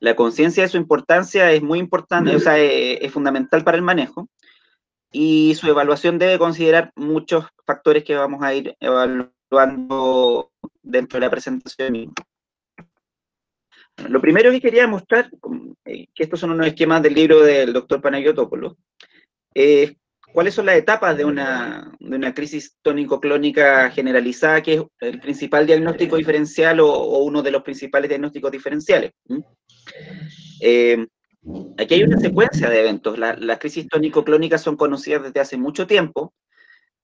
La conciencia de su importancia es muy importante, o sea, es fundamental para el manejo, y su evaluación debe considerar muchos factores que vamos a ir evaluando dentro de la presentación. Lo primero que quería mostrar, que estos son unos esquemas del libro del doctor Panayotopoulos, cuáles son las etapas de una crisis tónico-clónica generalizada, que es el principal diagnóstico diferencial o uno de los principales diagnósticos diferenciales. Aquí hay una secuencia de eventos. Las crisis tónico-clónicas son conocidas desde hace mucho tiempo,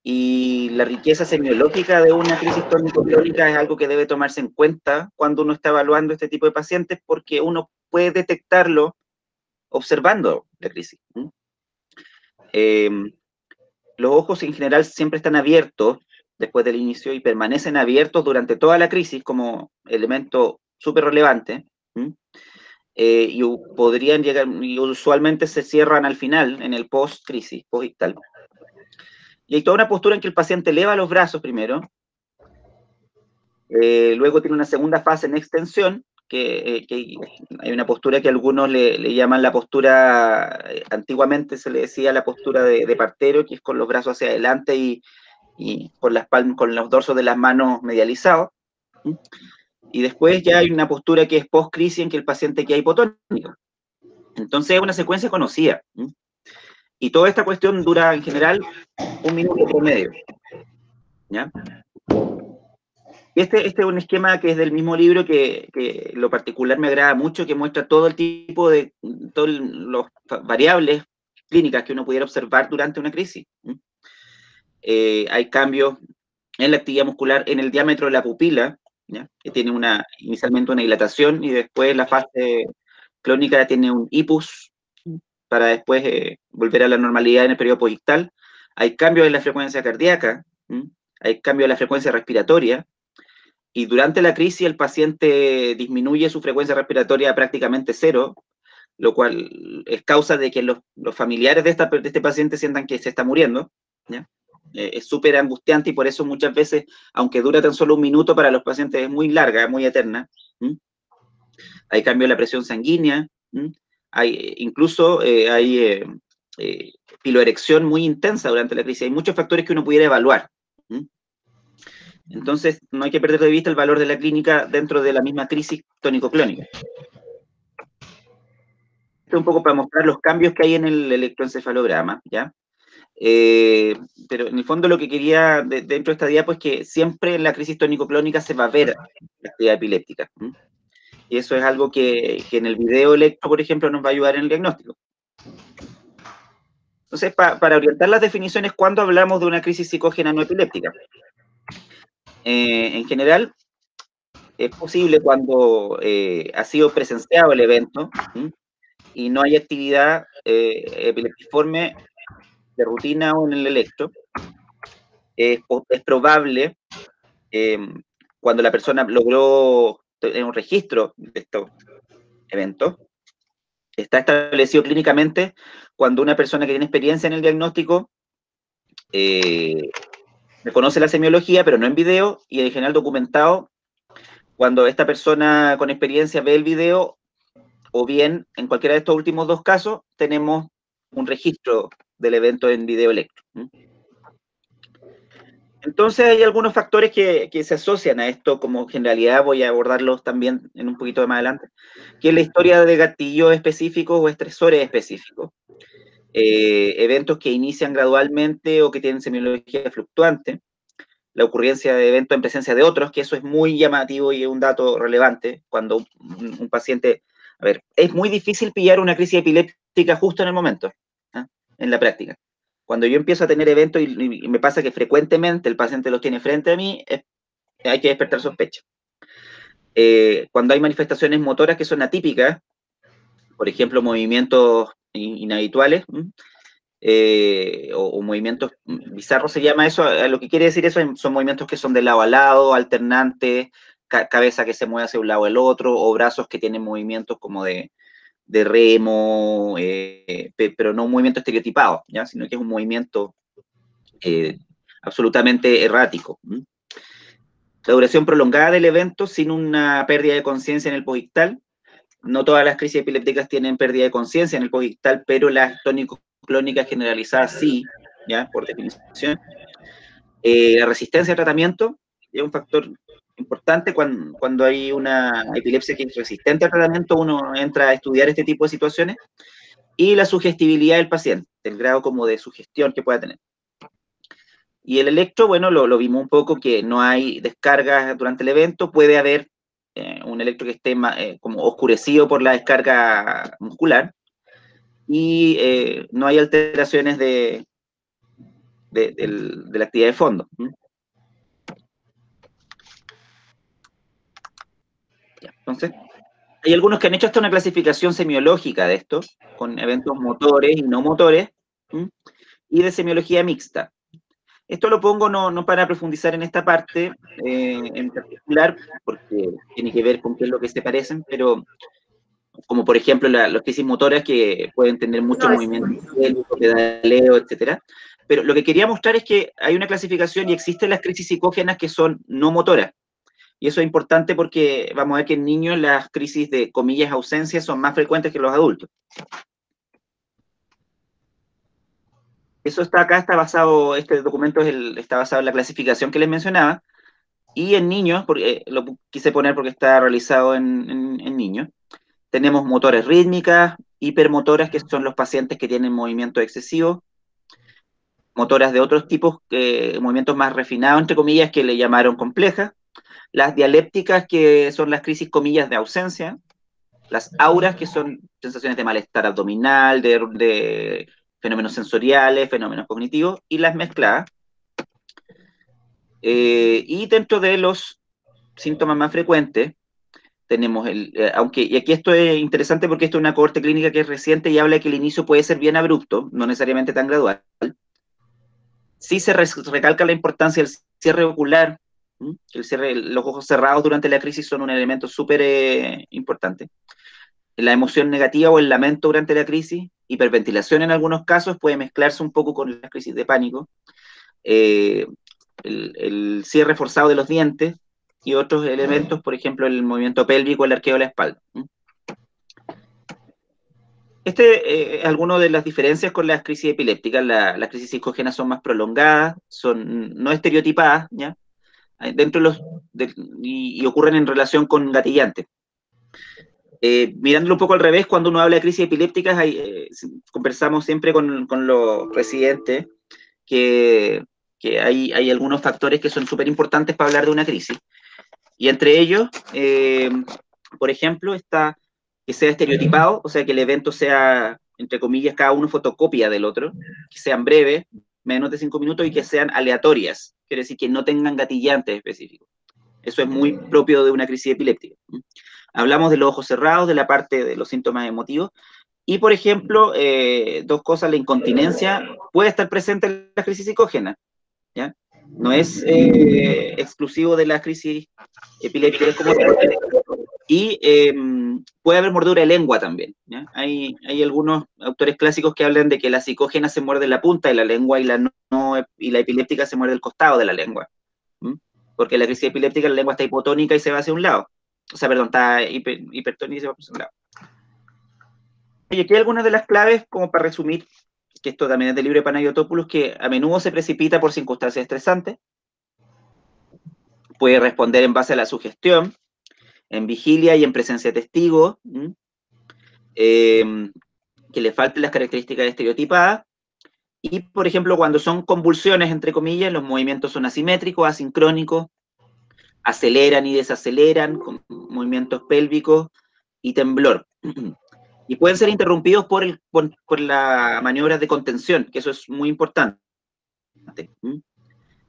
y la riqueza semiológica de una crisis tónico-clónica es algo que debe tomarse en cuenta cuando uno está evaluando este tipo de pacientes, porque uno puede detectarlo observando la crisis. Los ojos en general siempre están abiertos después del inicio y permanecen abiertos durante toda la crisis como elemento súper relevante. Y podrían llegar, y usualmente se cierran al final, en el post-crisis, post-ictal. Y hay toda una postura en que el paciente eleva los brazos primero, luego tiene una segunda fase en extensión, que hay una postura que algunos le llaman la postura, antiguamente se le decía la postura de partero, que es con los brazos hacia adelante y con los dorsos de las manos medializados. Y después ya hay una postura que es post-crisis, en que el paciente queda hipotónico. Entonces es una secuencia conocida. Y toda esta cuestión dura en general 1 minuto promedio. ¿Ya? Este es un esquema que es del mismo libro, que lo particular me agrada mucho, que muestra todo el tipo de, todas las variables clínicas que uno pudiera observar durante una crisis. Hay cambios en la actividad muscular, en el diámetro de la pupila, ¿ya? Que tiene inicialmente una dilatación, y después la fase clónica tiene un hipus, para después volver a la normalidad en el periodo posictal. Hay cambios en la frecuencia cardíaca, hay cambios en la frecuencia respiratoria, y durante la crisis el paciente disminuye su frecuencia respiratoria a prácticamente cero, lo cual es causa de que los familiares de este paciente sientan que se está muriendo, ¿ya? Es súper angustiante, y por eso muchas veces, aunque dura tan solo 1 minuto, para los pacientes es muy larga, muy eterna. Hay cambio en la presión sanguínea, incluso hay piloerección muy intensa durante la crisis. Hay muchos factores que uno pudiera evaluar. Entonces, no hay que perder de vista el valor de la clínica dentro de la misma crisis tónico-clónica. Esto es un poco para mostrar los cambios que hay en el electroencefalograma, ¿ya? Pero en el fondo lo que quería dentro de esta diapo es que siempre en la crisis tónico-clónica se va a ver la actividad epiléptica. Y eso es algo que en el video electro, por ejemplo, nos va a ayudar en el diagnóstico. Entonces, para orientar las definiciones, ¿cuándo hablamos de una crisis psicógena no epiléptica? En general, es posible cuando ha sido presenciado el evento y no hay actividad epileptiforme de rutina o en el electro. Es probable, cuando la persona logró tener un registro de estos eventos. Está establecido clínicamente cuando una persona que tiene experiencia en el diagnóstico reconoce la semiología, pero no en video, y en general documentado cuando esta persona con experiencia ve el video, o bien, en cualquiera de estos últimos 2 casos, tenemos un registro del evento en video electro. Entonces hay algunos factores que se asocian a esto, como que en realidad voy a abordarlos también en un poquito más adelante, que es la historia de gatillos específicos o estresores específicos. Eventos que inician gradualmente o que tienen semiología fluctuante, la ocurrencia de eventos en presencia de otros, que eso es muy llamativo y es un dato relevante cuando un paciente... A ver, es muy difícil pillar una crisis epiléptica justo en el momento, en la práctica. Cuando yo empiezo a tener eventos y me pasa que frecuentemente el paciente los tiene frente a mí, hay que despertar sospecha. Cuando hay manifestaciones motoras que son atípicas, por ejemplo, movimientos inhabituales, o movimientos bizarros se llama eso, lo que quiere decir eso son movimientos que son de lado a lado, alternantes, cabeza que se mueve hacia un lado o el otro, o brazos que tienen movimientos como de remo, pero no un movimiento estereotipado, ¿ya? Sino que es un movimiento absolutamente errático. La duración prolongada del evento sin una pérdida de conciencia en el posictal, no todas las crisis epilépticas tienen pérdida de conciencia en el posictal, pero las tónico-clónicas generalizadas sí, ¿ya? Por definición. La resistencia al tratamiento es un factor importante cuando hay una epilepsia que es resistente al tratamiento, uno entra a estudiar este tipo de situaciones, y la sugestibilidad del paciente, el grado como de sugestión que pueda tener. Y el electro, bueno, lo vimos un poco, que no hay descargas durante el evento, puede haber un electro que esté como oscurecido por la descarga muscular, y no hay alteraciones de la actividad de fondo. Entonces, hay algunos que han hecho hasta una clasificación semiológica de esto, con eventos motores y no motores, y de semiología mixta. Esto lo pongo no para profundizar en esta parte en particular, porque tiene que ver con qué es lo que se parecen, pero como por ejemplo las crisis motoras, que pueden tener mucho movimiento, pedaleo, etcétera. Pero lo que quería mostrar es que hay una clasificación y existen las crisis psicógenas que son no motoras. Y eso es importante porque vamos a ver que en niños las crisis de, comillas, ausencia son más frecuentes que en los adultos. Eso está acá, está basado, este documento está basado en la clasificación que les mencionaba, y en niños, porque lo quise poner porque está realizado en niños. Tenemos motores rítmicas, hipermotoras, que son los pacientes que tienen movimiento excesivo, motoras de otros tipos, movimientos más refinados, entre comillas, que le llamaron complejas, las dialépticas, que son las crisis, comillas, de ausencia, las auras, que son sensaciones de malestar abdominal, de fenómenos sensoriales, fenómenos cognitivos, y las mezcladas. Y dentro de los síntomas más frecuentes, tenemos y aquí esto es interesante porque esto es una cohorte clínica que es reciente y habla de que el inicio puede ser bien abrupto, no necesariamente tan gradual. Sí se recalca la importancia del cierre ocular, los ojos cerrados durante la crisis son un elemento súper importante. La emoción negativa o el lamento durante la crisis, hiperventilación en algunos casos, puede mezclarse un poco con las crisis de pánico, el cierre forzado de los dientes y otros elementos, por ejemplo, el movimiento pélvico, el arqueo de la espalda. Es alguna de las diferencias con las crisis epilépticas. Las crisis psicógenas son más prolongadas, son no estereotipadas, ¿ya? Dentro y ocurren en relación con gatillantes. Mirándolo un poco al revés, cuando uno habla de crisis epilépticas, conversamos siempre con los residentes que hay algunos factores que son súper importantes para hablar de una crisis. Y entre ellos, por ejemplo, está que sea estereotipado, o sea, que el evento sea, entre comillas, cada uno fotocopia del otro, que sean breves, menos de 5 minutos, y que sean aleatorias, quiere decir que no tengan gatillantes específicos. Eso es muy propio de una crisis epiléptica. Hablamos de los ojos cerrados, de la parte de los síntomas emotivos, y, por ejemplo, dos cosas: la incontinencia puede estar presente en la crisis psicógena, ¿ya? No es exclusivo de la crisis epiléptica como tal. Y puede haber mordedura de lengua también, ¿ya? Hay algunos autores clásicos que hablan de que la psicógena se muerde la punta de la lengua y la epiléptica se muerde el costado de la lengua. Porque la crisis epiléptica la lengua está hipotónica y se va hacia un lado. O sea, perdón, está hipertónica y se va hacia un lado. Y aquí hay algunas de las claves, como para resumir, que esto también es del libro de Panayotopoulos, que a menudo se precipita por circunstancias estresantes, puede responder en base a la sugestión, en vigilia y en presencia de testigos, que le falten las características estereotipadas, y, por ejemplo, cuando son convulsiones, entre comillas, los movimientos son asimétricos, asincrónicos, aceleran y desaceleran, con movimientos pélvicos y temblor. Y pueden ser interrumpidos por las maniobras de contención, que eso es muy importante.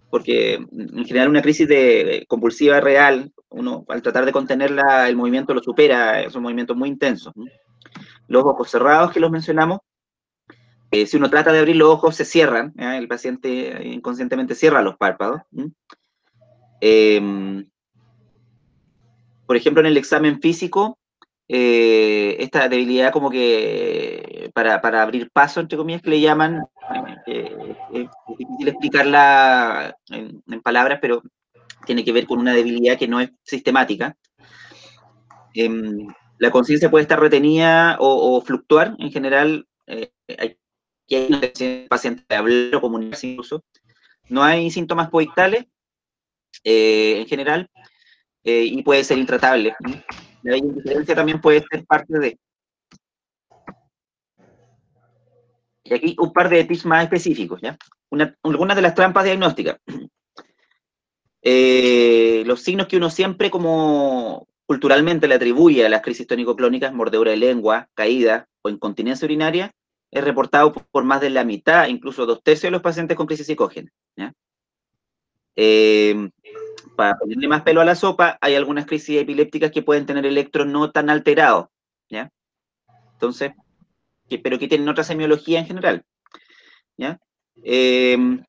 Porque en general una crisis convulsiva real, uno al tratar de contenerla, el movimiento lo supera, son movimientos muy intensos. Los ojos cerrados, que los mencionamos, si uno trata de abrir los ojos, se cierran, el paciente inconscientemente cierra los párpados. Por ejemplo, en el examen físico, esta debilidad como que para abrir paso, entre comillas, que le llaman, es difícil explicarla en palabras, pero tiene que ver con una debilidad que no es sistemática. La conciencia puede estar retenida o fluctuar, en general, aquí hay una paciente de hablar o comunicarse incluso. No hay síntomas poictales, en general, y puede ser intratable. La indiferencia también puede ser parte de... Y aquí un par de tips más específicos, ¿ya? Algunas de las trampas diagnósticas. Los signos que uno siempre como culturalmente le atribuye a las crisis tónico-clónicas, mordedura de lengua, caída o incontinencia urinaria, es reportado por más de la mitad, incluso 2/3 de los pacientes con crisis psicógena, ¿ya? Para ponerle más pelo a la sopa, hay algunas crisis epilépticas que pueden tener electros no tan alterados, ¿ya? Entonces, pero que tienen otra semiología en general, ¿ya? De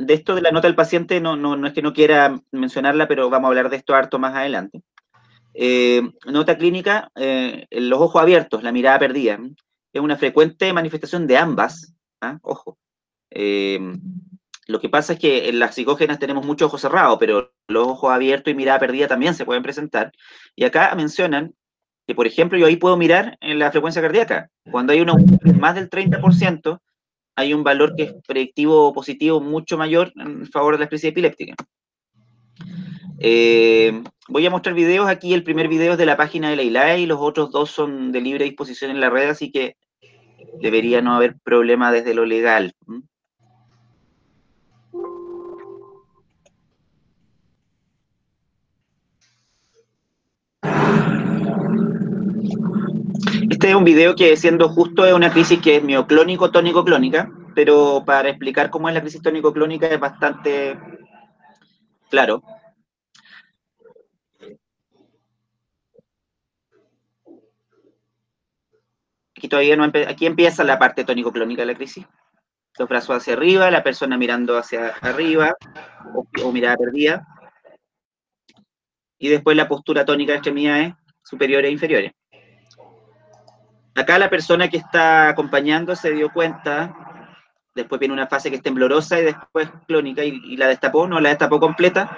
esto de la nota del paciente, no es que no quiera mencionarla, pero vamos a hablar de esto harto más adelante. Nota clínica, los ojos abiertos, la mirada perdida, es una frecuente manifestación de ambas, ¿ah? Ojo. Lo que pasa es que en las psicógenas tenemos muchos ojos cerrados, pero los ojos abiertos y mirada perdida también se pueden presentar. Y acá mencionan que, por ejemplo, yo ahí puedo mirar en la frecuencia cardíaca. Cuando hay un aumento de más del 30%, hay un valor que es predictivo positivo mucho mayor en favor de la crisis epiléptica. Voy a mostrar videos. Aquí el primer video es de la página de la ILAE y los otros dos son de libre disposición en la red, así que debería no haber problema desde lo legal. Este es un video que, siendo justo, es una crisis que es mioclónico-tónico-clónica, pero para explicar cómo es la crisis tónico-clónica es bastante claro. Aquí todavía no aquí empieza la parte tónico-clónica de la crisis. Los brazos hacia arriba, la persona mirando hacia arriba o mirada perdida. Y después la postura tónica de extremidades superiores e inferiores. Acá la persona que está acompañando se dio cuenta, después viene una fase que es temblorosa y después clónica, y la destapó, no la destapó completa.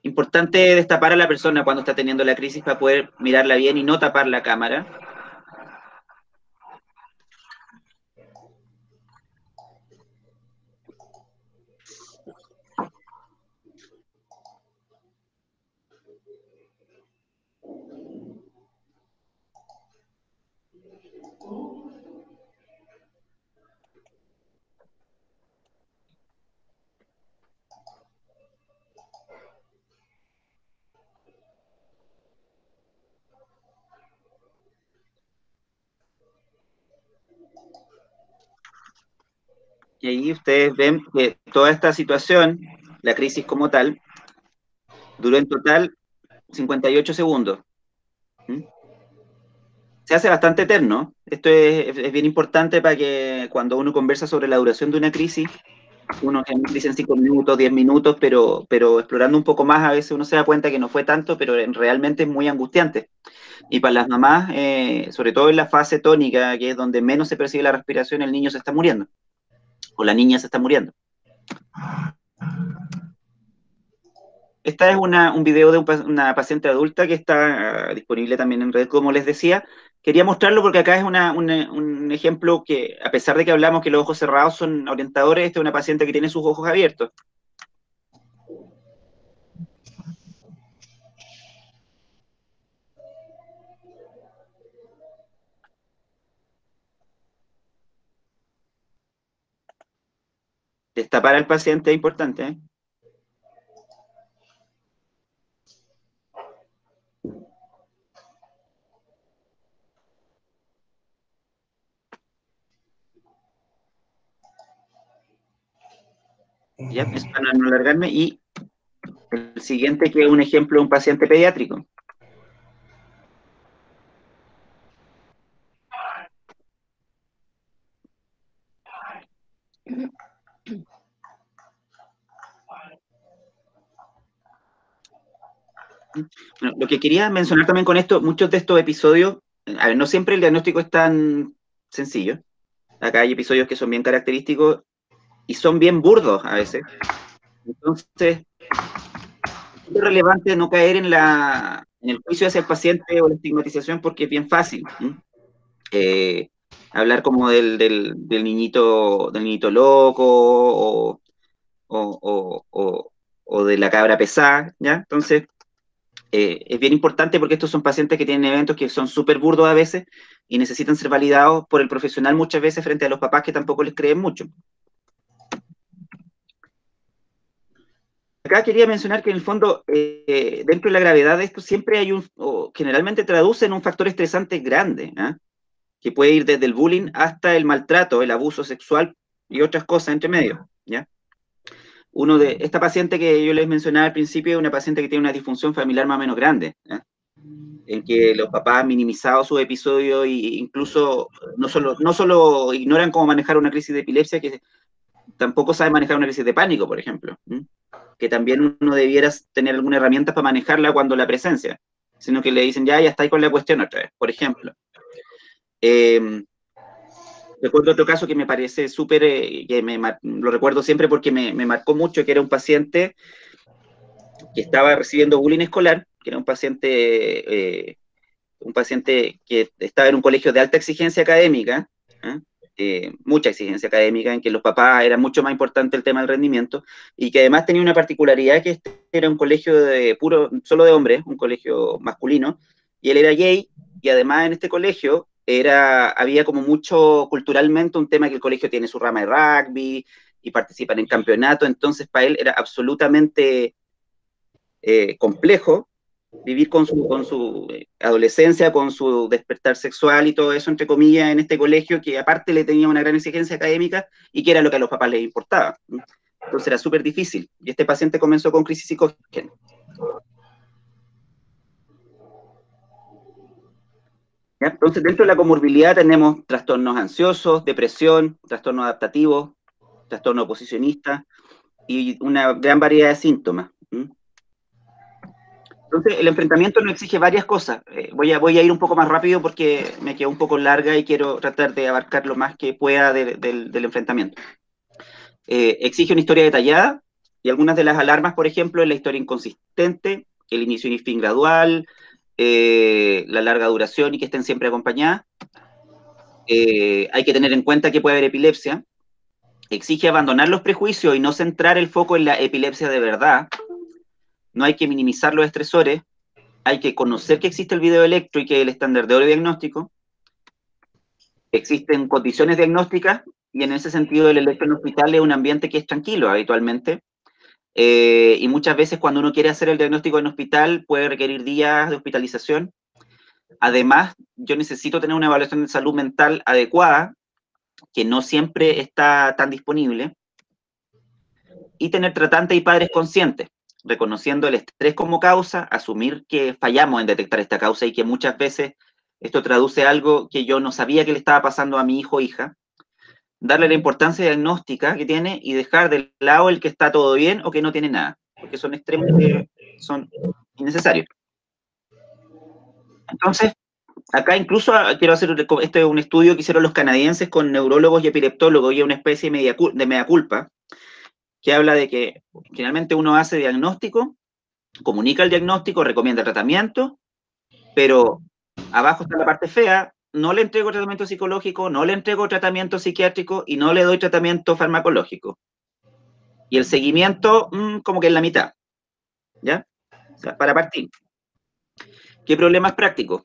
Importante destapar a la persona cuando está teniendo la crisis para poder mirarla bien y no tapar la cámara. Y ahí ustedes ven que toda esta situación, la crisis como tal, duró en total 58 segundos. Se hace bastante eterno. Esto es bien importante para que cuando uno conversa sobre la duración de una crisis, uno dice en 5 minutos, 10 minutos, pero explorando un poco más a veces uno se da cuenta que no fue tanto, pero realmente es muy angustiante. Y para las mamás, sobre todo en la fase tónica, que es donde menos se percibe la respiración, el niño se está muriendo, o la niña se está muriendo. Esta es un video de una paciente adulta que está disponible también en red, como les decía. Quería mostrarlo porque acá es un ejemplo que, a pesar de que hablamos que los ojos cerrados son orientadores, esta es una paciente que tiene sus ojos abiertos. Destapar al paciente es importante, ¿eh? Ya, es para no alargarme. Y el siguiente, que es un ejemplo de un paciente pediátrico. Bueno, lo que quería mencionar también con esto, muchos de estos episodios, a ver, no siempre el diagnóstico es tan sencillo. Acá hay episodios que son bien característicos y son bien burdos a veces. Entonces, Es relevante no caer en el juicio hacia el paciente o la estigmatización porque es bien fácil. Hablar como del niñito loco o de la cabra pesada, ¿ya? Entonces, es bien importante porque estos son pacientes que tienen eventos que son súper burdos a veces y necesitan ser validados por el profesional muchas veces frente a los papás que tampoco les creen mucho. Acá quería mencionar que en el fondo, dentro de la gravedad de esto, siempre hay o generalmente traducen un factor estresante grande, ¿eh? Que puede ir desde el bullying hasta el maltrato, el abuso sexual y otras cosas entre medio, ¿ya? Esta paciente que yo les mencionaba al principio es una paciente que tiene una disfunción familiar más o menos grande, ¿eh? En que los papás han minimizado sus episodios e incluso no solo ignoran cómo manejar una crisis de epilepsia, que tampoco saben manejar una crisis de pánico, por ejemplo, que también uno debiera tener alguna herramienta para manejarla cuando la presencia, sino que le dicen, ya está ahí con la cuestión otra vez, por ejemplo. Recuerdo otro caso que me parece súper, lo recuerdo siempre porque me marcó mucho, que era un paciente que estaba recibiendo bullying escolar, que era un paciente que estaba en un colegio de alta exigencia académica, mucha exigencia académica, en que los papás era mucho más importante el tema del rendimiento, y que además tenía una particularidad que este era un colegio solo de hombres, un colegio masculino, y él era gay, y además en este colegio había como mucho culturalmente un tema que el colegio tiene su rama de rugby, y participan en campeonato, entonces para él era absolutamente complejo vivir con su adolescencia, con su despertar sexual y todo eso, entre comillas, en este colegio que aparte le tenía una gran exigencia académica y que era lo que a los papás les importaba. Entonces era súper difícil. Y este paciente comenzó con crisis psicógena. ¿Ya? Entonces, dentro de la comorbilidad tenemos trastornos ansiosos, depresión, trastornos adaptativos, trastorno oposicionista y una gran variedad de síntomas. Entonces, el enfrentamiento nos exige varias cosas. Voy a ir un poco más rápido porque me quedo un poco larga y quiero tratar de abarcar lo más que pueda del enfrentamiento. Exige una historia detallada y algunas de las alarmas, por ejemplo, es la historia inconsistente, el inicio y fin gradual, la larga duración y que estén siempre acompañadas. Hay que tener en cuenta que puede haber epilepsia. Exige abandonar los prejuicios y no centrar el foco en la epilepsia de verdad. No hay que minimizar los estresores. Hay que conocer que existe el video electro y que es el estándar de oro diagnóstico. Existen condiciones diagnósticas y en ese sentido el electro en hospital es un ambiente que es tranquilo habitualmente. Y muchas veces cuando uno quiere hacer el diagnóstico en hospital puede requerir días de hospitalización. Además, yo necesito tener una evaluación de salud mental adecuada, que no siempre está tan disponible, y tener tratantes y padres conscientes, reconociendo el estrés como causa, asumir que fallamos en detectar esta causa y que muchas veces esto traduce algo que yo no sabía que le estaba pasando a mi hijo o hija, darle la importancia diagnóstica que tiene y dejar del lado el que está todo bien o que no tiene nada, porque son extremos que son innecesarios. Entonces, acá incluso quiero hacer, este es un estudio que hicieron los canadienses con neurólogos y epileptólogos y una especie de mea culpa, que habla de que generalmente uno hace diagnóstico, comunica el diagnóstico, recomienda el tratamiento, pero abajo está la parte fea, no le entrego tratamiento psicológico, no le entrego tratamiento psiquiátrico y no le doy tratamiento farmacológico. Y el seguimiento, como que en la mitad, ¿ya? O sea, para partir. ¿Qué problemas prácticos?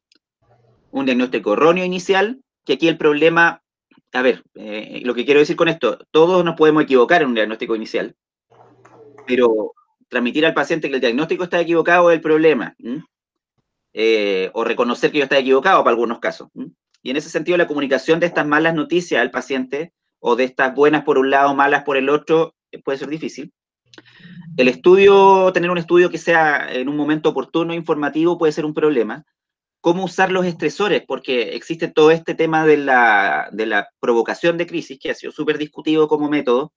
Un diagnóstico erróneo inicial, que aquí el problema, a ver, lo que quiero decir con esto, todos nos podemos equivocar en un diagnóstico inicial, pero transmitir al paciente que el diagnóstico está equivocado es el problema, o reconocer que yo estaba equivocado para algunos casos. Y en ese sentido, la comunicación de estas malas noticias al paciente, o de estas buenas por un lado, malas por el otro, puede ser difícil. Tener un estudio que sea en un momento oportuno, informativo, puede ser un problema. Cómo usar los estresores, porque existe todo este tema de la provocación de crisis, que ha sido súper discutido como método.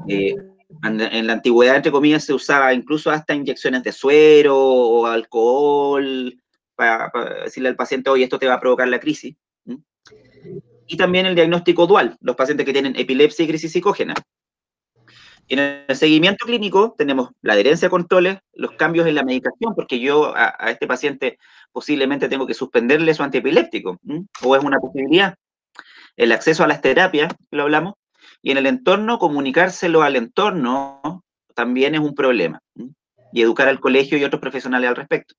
En la antigüedad, entre comillas, se usaba incluso hasta inyecciones de suero o alcohol para decirle al paciente, oye, esto te va a provocar la crisis. Y también el diagnóstico dual, los pacientes que tienen epilepsia y crisis psicógena. En el seguimiento clínico tenemos la adherencia a controles, los cambios en la medicación, porque yo a este paciente posiblemente tengo que suspenderle su antiepiléptico, o es una posibilidad. El acceso a las terapias, lo hablamos, y en el entorno, comunicárselo al entorno también es un problema, y educar al colegio y otros profesionales al respecto.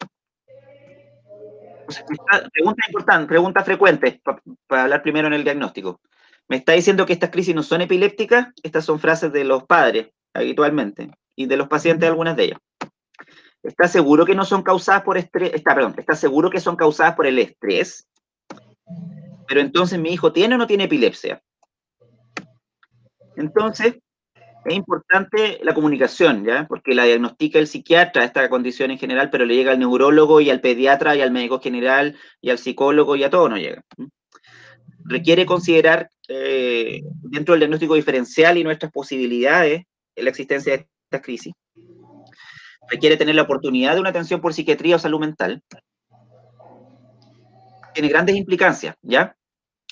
Pregunta importante, pregunta frecuente, para hablar primero en el diagnóstico. Me está diciendo que estas crisis no son epilépticas, estas son frases de los padres, habitualmente, y de los pacientes, algunas de ellas. ¿Está seguro que no son causadas por estrés? ¿Está seguro que son causadas por el estrés? Pero entonces, ¿mi hijo tiene o no tiene epilepsia? Entonces, es importante la comunicación, ¿ya? Porque la diagnostica el psiquiatra, esta condición en general, pero le llega al neurólogo y al pediatra y al médico general y al psicólogo y a todo no llega. Requiere considerar dentro del diagnóstico diferencial y nuestras posibilidades en la existencia de estas crisis. Requiere tener la oportunidad de una atención por psiquiatría o salud mental. Tiene grandes implicancias, ¿ya?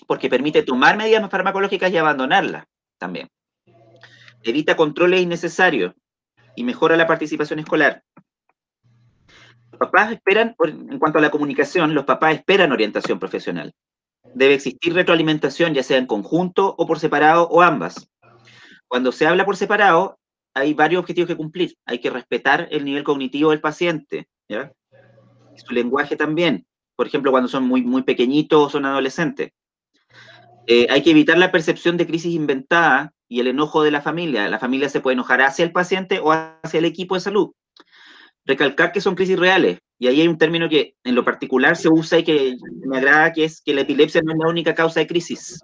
Porque permite tomar medidas farmacológicas y abandonarlas también. Evita controles innecesarios y mejora la participación escolar. Los papás esperan, en cuanto a la comunicación, los papás esperan orientación profesional. Debe existir retroalimentación, ya sea en conjunto o por separado o ambas. Cuando se habla por separado, hay varios objetivos que cumplir. Hay que respetar el nivel cognitivo del paciente, ¿ya? Su lenguaje también. Por ejemplo, cuando son muy, muy pequeñitos o son adolescentes. Hay que evitar la percepción de crisis inventada y el enojo de la familia. La familia se puede enojar hacia el paciente o hacia el equipo de salud. Recalcar que son crisis reales. Y ahí hay un término que en lo particular se usa y que me agrada, que es que la epilepsia no es la única causa de crisis.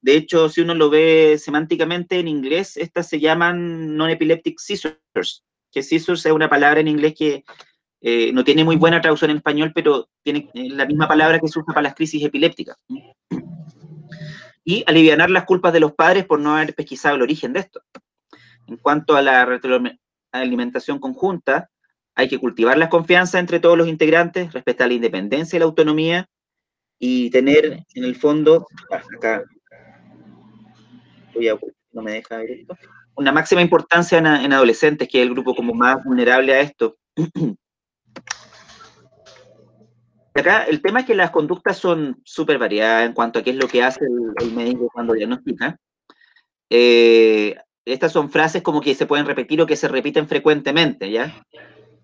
De hecho, si uno lo ve semánticamente en inglés, estas se llaman non-epileptic seizures, que seizures es una palabra en inglés que no tiene muy buena traducción en español, pero tiene la misma palabra que se usa para las crisis epilépticas. Y alivianar las culpas de los padres por no haber pesquisado el origen de esto. En cuanto a la retroalimentación conjunta, hay que cultivar la confianza entre todos los integrantes, respetar la independencia y la autonomía, y tener, en el fondo, acá no me deja ver esto, una máxima importancia en adolescentes, que es el grupo como más vulnerable a esto. Acá el tema es que las conductas son súper variadas en cuanto a qué es lo que hace el médico cuando diagnostica. Estas son frases como que se pueden repetir o que se repiten frecuentemente, ¿ya?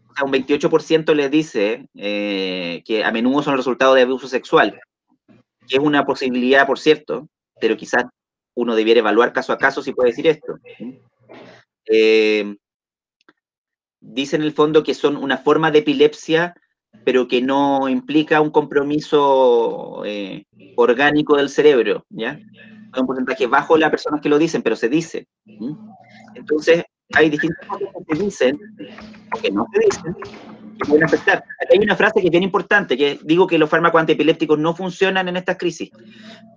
O sea, un 28% les dice que a menudo son el resultado de abuso sexual, que es una posibilidad, por cierto, pero quizás uno debiera evaluar caso a caso si puede decir esto. Dice en el fondo que son una forma de epilepsia, pero que no implica un compromiso orgánico del cerebro, ¿ya? Hay un porcentaje bajo las personas que lo dicen, pero se dice. Entonces, hay distintas cosas que se dicen, o que no se dicen, que pueden afectar. Hay una frase que es bien importante, que digo que los fármacos antiepilépticos no funcionan en estas crisis,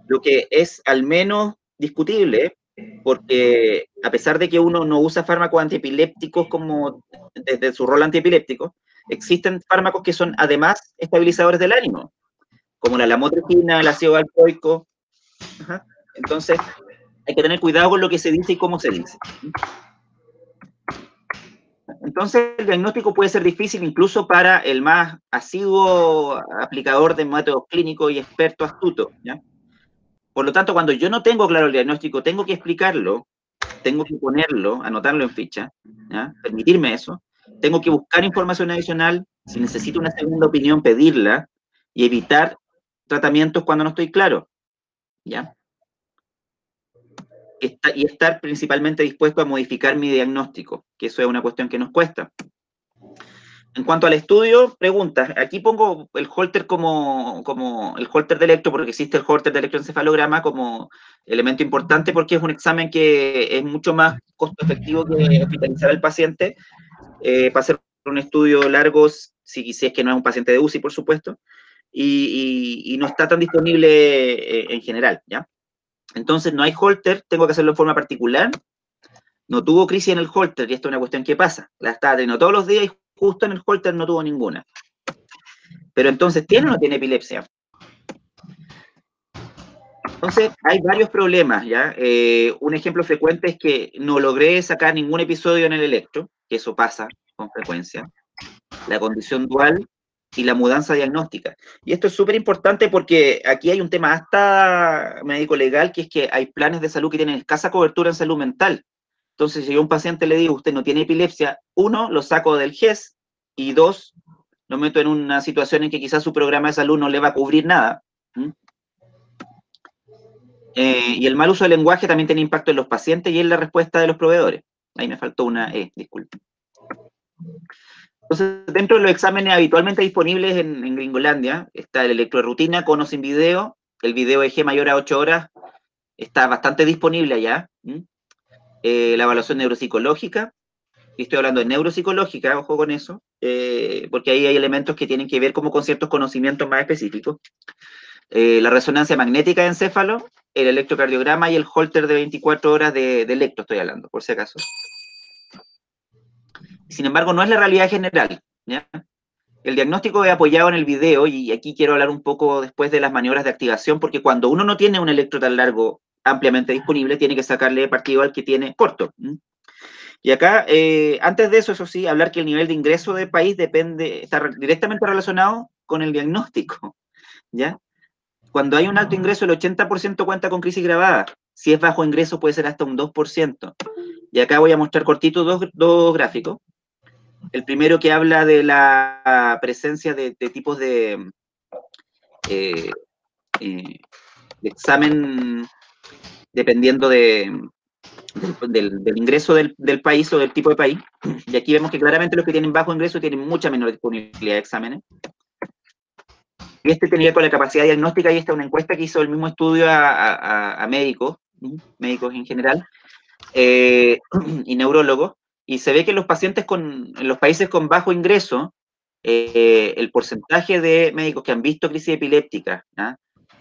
lo que es al menos discutible, porque a pesar de que uno no usa fármacos antiepilépticos como desde su rol antiepiléptico, existen fármacos que son además estabilizadores del ánimo, como la lamotrigina, el ácido valproico. Entonces, hay que tener cuidado con lo que se dice y cómo se dice. Entonces, el diagnóstico puede ser difícil incluso para el más asiduo aplicador de métodos clínicos y experto astuto, ¿ya? Por lo tanto, cuando yo no tengo claro el diagnóstico, tengo que explicarlo, tengo que ponerlo, anotarlo en ficha, ¿ya? Permitirme eso. Tengo que buscar información adicional, si necesito una segunda opinión, pedirla, y evitar tratamientos cuando no estoy claro, ¿ya? Y estar principalmente dispuesto a modificar mi diagnóstico, que eso es una cuestión que nos cuesta. En cuanto al estudio, preguntas. Aquí pongo el Holter como el Holter de electro, porque existe el Holter de electroencefalograma como elemento importante, porque es un examen que es mucho más costo efectivo que hospitalizar al paciente para hacer un estudio largo, si es que no es un paciente de UCI, por supuesto, y no está tan disponible en general, ¿ya? Entonces, no hay Holter, tengo que hacerlo en forma particular. No tuvo crisis en el Holter, y esto es una cuestión que pasa. La estaba teniendo todos los días y justo en el Holter no tuvo ninguna. Pero entonces, ¿tiene o no tiene epilepsia? Entonces, hay varios problemas, ¿ya? Un ejemplo frecuente es que no logré sacar ningún episodio en el electro, que eso pasa con frecuencia. La condición dual y la mudanza diagnóstica. Y esto es súper importante porque aquí hay un tema hasta médico-legal, que es que hay planes de salud que tienen escasa cobertura en salud mental. Entonces, si yo a un paciente le digo, usted no tiene epilepsia, uno, lo saco del GES, y dos, lo meto en una situación en que quizás su programa de salud no le va a cubrir nada. Y el mal uso del lenguaje también tiene impacto en los pacientes y en la respuesta de los proveedores. Ahí me faltó una disculpe. Entonces, dentro de los exámenes habitualmente disponibles en Gringolandia, está el electrorutina con o sin video. El video EG mayor a 8 horas está bastante disponible allá. La evaluación neuropsicológica, y estoy hablando de neuropsicológica, ojo con eso, porque ahí hay elementos que tienen que ver como con ciertos conocimientos más específicos. La resonancia magnética de encéfalo, el electrocardiograma y el Holter de 24 horas de electro, estoy hablando, por si acaso. Sin embargo, no es la realidad general, ¿ya? El diagnóstico es apoyado en el video, y aquí quiero hablar un poco después de las maniobras de activación, porque cuando uno no tiene un electro tan largo ampliamente disponible, tiene que sacarle partido al que tiene corto. Y acá, antes de eso, eso sí, hablar que el nivel de ingreso del país está directamente relacionado con el diagnóstico, ¿ya? Cuando hay un alto ingreso, el 80% cuenta con crisis grabada. Si es bajo ingreso, puede ser hasta un 2%. Y acá voy a mostrar cortito dos gráficos. El primero que habla de la presencia de tipos de examen dependiendo del ingreso del país o del tipo de país. Y aquí vemos que claramente los que tienen bajo ingreso tienen mucha menor disponibilidad de exámenes. Y este tenía con la capacidad diagnóstica, y esta es una encuesta que hizo el mismo estudio a médicos en general, y neurólogos, y se ve que los pacientes en los países con bajo ingreso, el porcentaje de médicos que han visto crisis epiléptica, ¿ah?,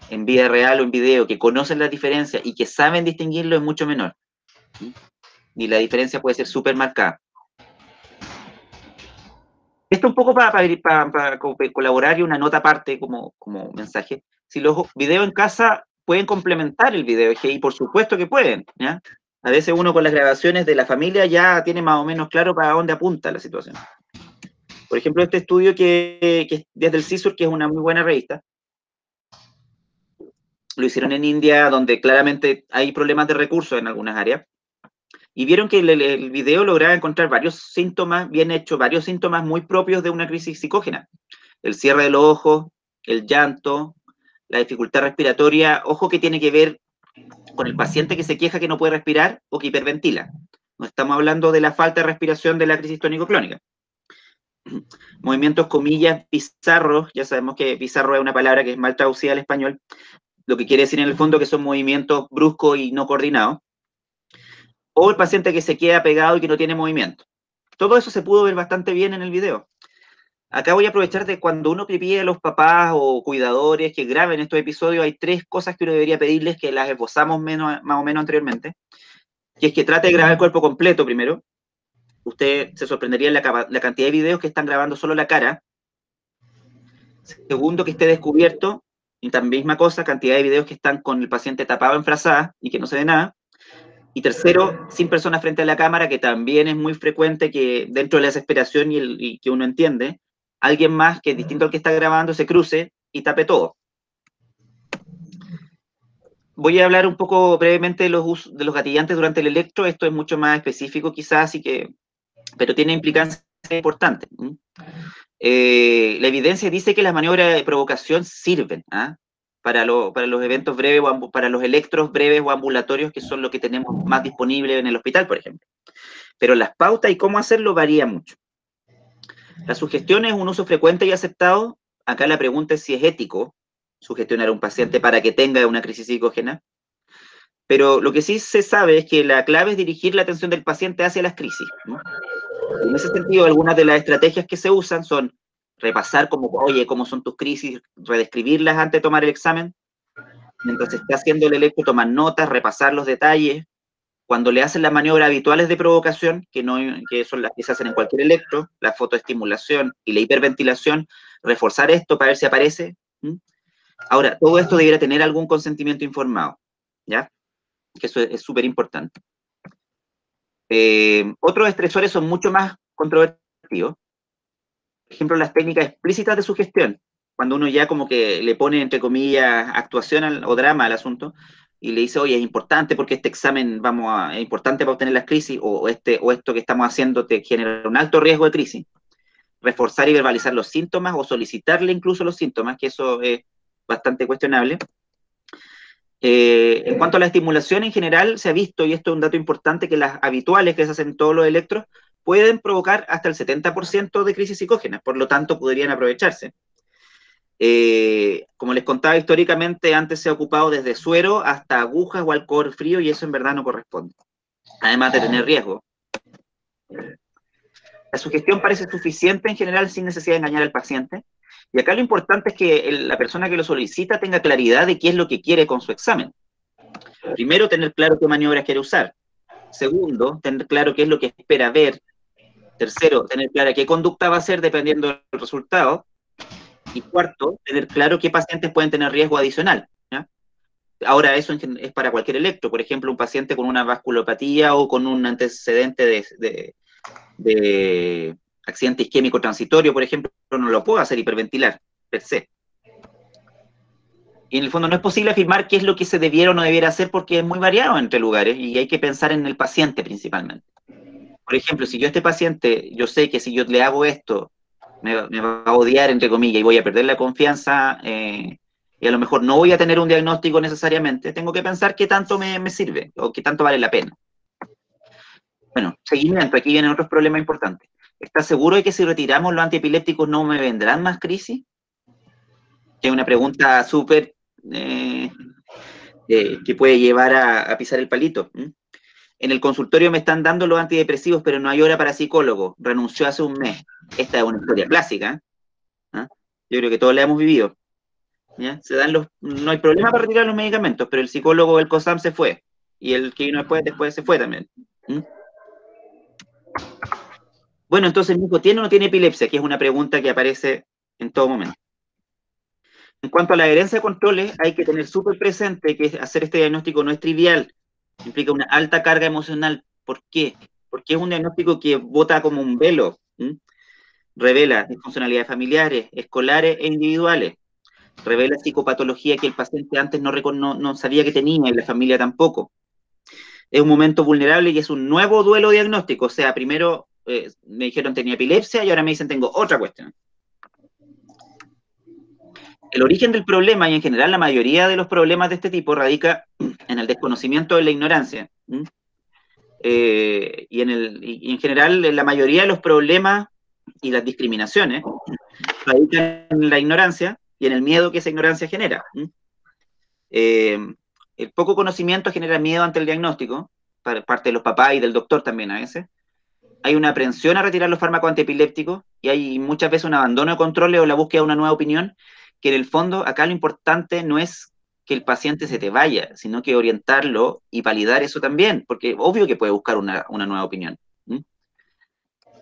en vida real o en video, que conocen las diferencias y que saben distinguirlo, es mucho menor. Y la diferencia puede ser súper marcada. Esto un poco para colaborar, y una nota aparte como mensaje. Si los videos en casa pueden complementar el video, y por supuesto que pueden, ¿ya? A veces uno con las grabaciones de la familia ya tiene más o menos claro para dónde apunta la situación. Por ejemplo, este estudio que es desde el CISUR, que es una muy buena revista, lo hicieron en India, donde claramente hay problemas de recursos en algunas áreas, y vieron que el video lograba encontrar varios síntomas bien hechos, varios síntomas muy propios de una crisis psicógena. El cierre de los ojos, el llanto, la dificultad respiratoria, ojo que tiene que ver con el paciente que se queja que no puede respirar o que hiperventila. No estamos hablando de la falta de respiración de la crisis tónico-clónica. Movimientos, comillas, bizarros, ya sabemos que bizarro es una palabra que es mal traducida al español, lo que quiere decir en el fondo que son movimientos bruscos y no coordinados. O el paciente que se queda pegado y que no tiene movimiento. Todo eso se pudo ver bastante bien en el video. Acá voy a aprovechar de cuando uno pide a los papás o cuidadores que graben estos episodios, hay 3 cosas que uno debería pedirles, que las esbozamos más o menos anteriormente, que es que trate de grabar el cuerpo completo primero. Usted se sorprendería en la cantidad de videos que están grabando solo la cara. Segundo, que esté descubierto, y también misma cosa, cantidad de videos que están con el paciente tapado en frazada y que no se ve nada. Y tercero, sin personas frente a la cámara, que también es muy frecuente que dentro de la desesperación y que uno entiende, alguien más que distinto al que está grabando se cruce y tape todo. Voy a hablar un poco brevemente de los gatillantes durante el electro. Esto es mucho más específico quizás, pero tiene implicancias importantes. La evidencia dice que las maniobras de provocación sirven para los eventos breves, para los electros breves o ambulatorios, que son lo que tenemos más disponible en el hospital, por ejemplo. Pero las pautas y cómo hacerlo varía mucho. La sugestión es un uso frecuente y aceptado. Acá la pregunta es si es ético sugestionar a un paciente para que tenga una crisis psicógena. Pero lo que sí se sabe es que la clave es dirigir la atención del paciente hacia las crisis, ¿no? En ese sentido, algunas de las estrategias que se usan son repasar cómo son tus crisis, redescribirlas antes de tomar el examen. Mientras se está haciendo el electro, tomar notas, repasar los detalles. Cuando le hacen las maniobras habituales de provocación, que son las que se hacen en cualquier electro, la fotoestimulación y la hiperventilación, reforzar esto para ver si aparece. Ahora, todo esto debería tener algún consentimiento informado, ¿ya? Que eso es súper importante. Otros estresores son mucho más controvertidos. Por ejemplo, las técnicas explícitas de sugestión, cuando uno ya como que le pone, entre comillas, actuación o drama al asunto, y le dice, oye, es importante porque este examen es importante para obtener las crisis, o esto que estamos haciendo te genera un alto riesgo de crisis. Reforzar y verbalizar los síntomas, o solicitarle incluso los síntomas, que eso es bastante cuestionable. En cuanto a la estimulación en general, se ha visto, y esto es un dato importante, que las habituales que se hacen en todos los electros pueden provocar hasta el 70% de crisis psicógenas, por lo tanto podrían aprovecharse. Como les contaba, históricamente antes se ha ocupado desde suero hasta agujas o alcohol frío, y eso en verdad no corresponde, además de tener riesgo. La sugestión parece suficiente en general sin necesidad de engañar al paciente, y acá lo importante es que la persona que lo solicita tenga claridad de qué es lo que quiere con su examen. Primero, tener claro qué maniobras quiere usar. Segundo, tener claro qué es lo que espera ver. Tercero, tener clara qué conducta va a hacer dependiendo del resultado. Y cuarto, tener claro qué pacientes pueden tener riesgo adicional, ¿ya? Ahora, eso es para cualquier electro. Por ejemplo, un paciente con una vasculopatía o con un antecedente de accidente isquémico transitorio, por ejemplo, no lo puedo hacer hiperventilar, per se. Y en el fondo no es posible afirmar qué es lo que se debiera o no debiera hacer, porque es muy variado entre lugares y hay que pensar en el paciente principalmente. Por ejemplo, si yo a este paciente, yo sé que si yo le hago esto, me va a odiar, entre comillas, y voy a perder la confianza, y a lo mejor no voy a tener un diagnóstico necesariamente, tengo que pensar qué tanto me sirve o qué tanto vale la pena. Bueno, seguimiento, aquí vienen otros problemas importantes. ¿Estás seguro de que si retiramos los antiepilépticos no me vendrán más crisis? Que es una pregunta súper que puede llevar a pisar el palito. En el consultorio me están dando los antidepresivos, pero no hay hora para psicólogo. Renunció hace un mes. Esta es una historia clásica. ¿Eh? Yo creo que todos la hemos vivido. ¿Ya? No hay problema para retirar los medicamentos, pero el psicólogo del COSAM se fue. Y el que vino después se fue también. Bueno, entonces, ¿Nico tiene o no tiene epilepsia? Que es una pregunta que aparece en todo momento. En cuanto a la adherencia de controles, hay que tener súper presente que hacer este diagnóstico no es trivial. Implica una alta carga emocional. ¿Por qué? Porque es un diagnóstico que bota como un velo. Revela disfuncionalidades familiares, escolares e individuales. Revela psicopatología que el paciente antes no sabía que tenía, y la familia tampoco. Es un momento vulnerable y es un nuevo duelo diagnóstico. O sea, primero me dijeron tenía epilepsia y ahora me dicen tengo otra cuestión. El origen del problema, y en general la mayoría de los problemas de este tipo, radica en el desconocimiento de la ignorancia. Y en general la mayoría de los problemas y las discriminaciones radican en la ignorancia y en el miedo que esa ignorancia genera. El poco conocimiento genera miedo ante el diagnóstico, parte de los papás y del doctor también a veces. Hay una aprensión a retirar los fármacos antiepilépticos y hay muchas veces un abandono de controles o la búsqueda de una nueva opinión, que en el fondo acá lo importante no es que el paciente se te vaya, sino que orientarlo y validar eso también, porque obvio que puede buscar una nueva opinión.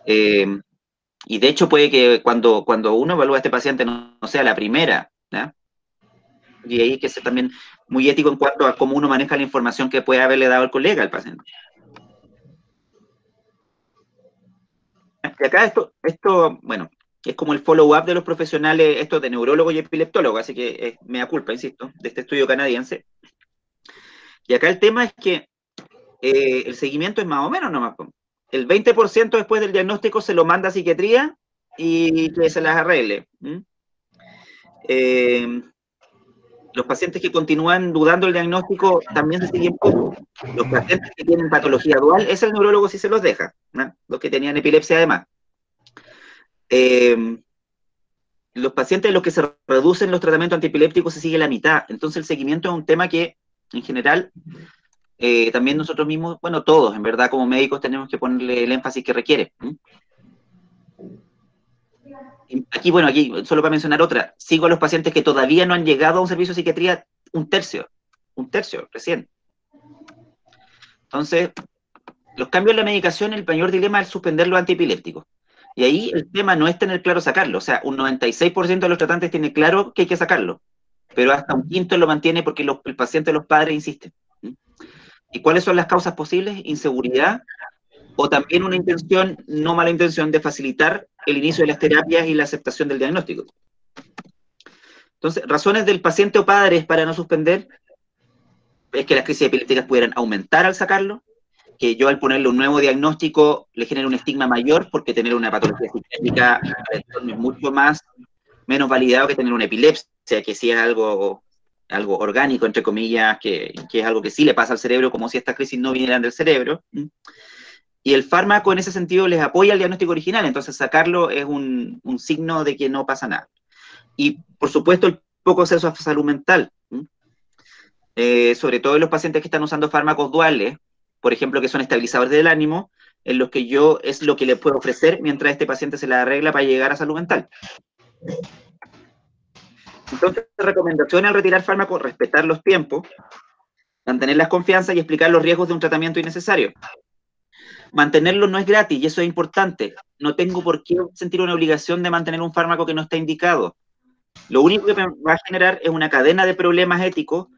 Y de hecho puede que cuando uno evalúa a este paciente no sea la primera, ¿ya? Y ahí hay que ser también muy ético en cuanto a cómo uno maneja la información que puede haberle dado el colega al paciente. Y acá esto, bueno, es como el follow-up de los profesionales, esto de neurólogo y epileptólogo, así que me da culpa, insisto, de este estudio canadiense. Y acá el tema es que el seguimiento es más o menos nomás. El 20% después del diagnóstico se lo manda a psiquiatría y que se las arregle. Los pacientes que continúan dudando del diagnóstico también se siguen poco. Los pacientes que tienen patología dual, ese el neurólogo sí se los deja, ¿no? Los que tenían epilepsia además. Los pacientes en los que se reducen los tratamientos antiepilépticos se sigue la mitad. Entonces el seguimiento es un tema que, en general, también nosotros mismos, bueno, todos, en verdad, como médicos tenemos que ponerle el énfasis que requiere. Aquí, bueno, aquí, solo para mencionar otra, sigo a los pacientes que todavía no han llegado a un servicio de psiquiatría un tercio recién. Entonces, los cambios en la medicación, el mayor dilema es suspender los antiepilépticos. Y ahí el tema no es tener claro sacarlo, o sea, un 96% de los tratantes tiene claro que hay que sacarlo, pero hasta un quinto lo mantiene porque el paciente o los padres insisten. ¿Y cuáles son las causas posibles? Inseguridad, o también una intención, no mala intención, de facilitar el inicio de las terapias y la aceptación del diagnóstico. Entonces, razones del paciente o padres para no suspender es que las crisis epilépticas pudieran aumentar al sacarlo, que yo al ponerle un nuevo diagnóstico le genere un estigma mayor, porque tener una patología psiquiátrica al entorno es mucho menos validado que tener una epilepsia, que sí es algo orgánico, entre comillas, que es algo que sí le pasa al cerebro, como si estas crisis no vinieran del cerebro. Y el fármaco en ese sentido les apoya el diagnóstico original, entonces sacarlo es un signo de que no pasa nada. Y, por supuesto, el poco acceso a salud mental, sobre todo en los pacientes que están usando fármacos duales, por ejemplo, que son estabilizadores del ánimo, en los que yo es lo que le puedo ofrecer mientras este paciente se la arregla para llegar a salud mental. Entonces, recomendación al retirar fármacos: respetar los tiempos, mantener las confianzas y explicar los riesgos de un tratamiento innecesario. Mantenerlo no es gratis, y eso es importante. No tengo por qué sentir una obligación de mantener un fármaco que no está indicado. Lo único que me va a generar es una cadena de problemas éticos.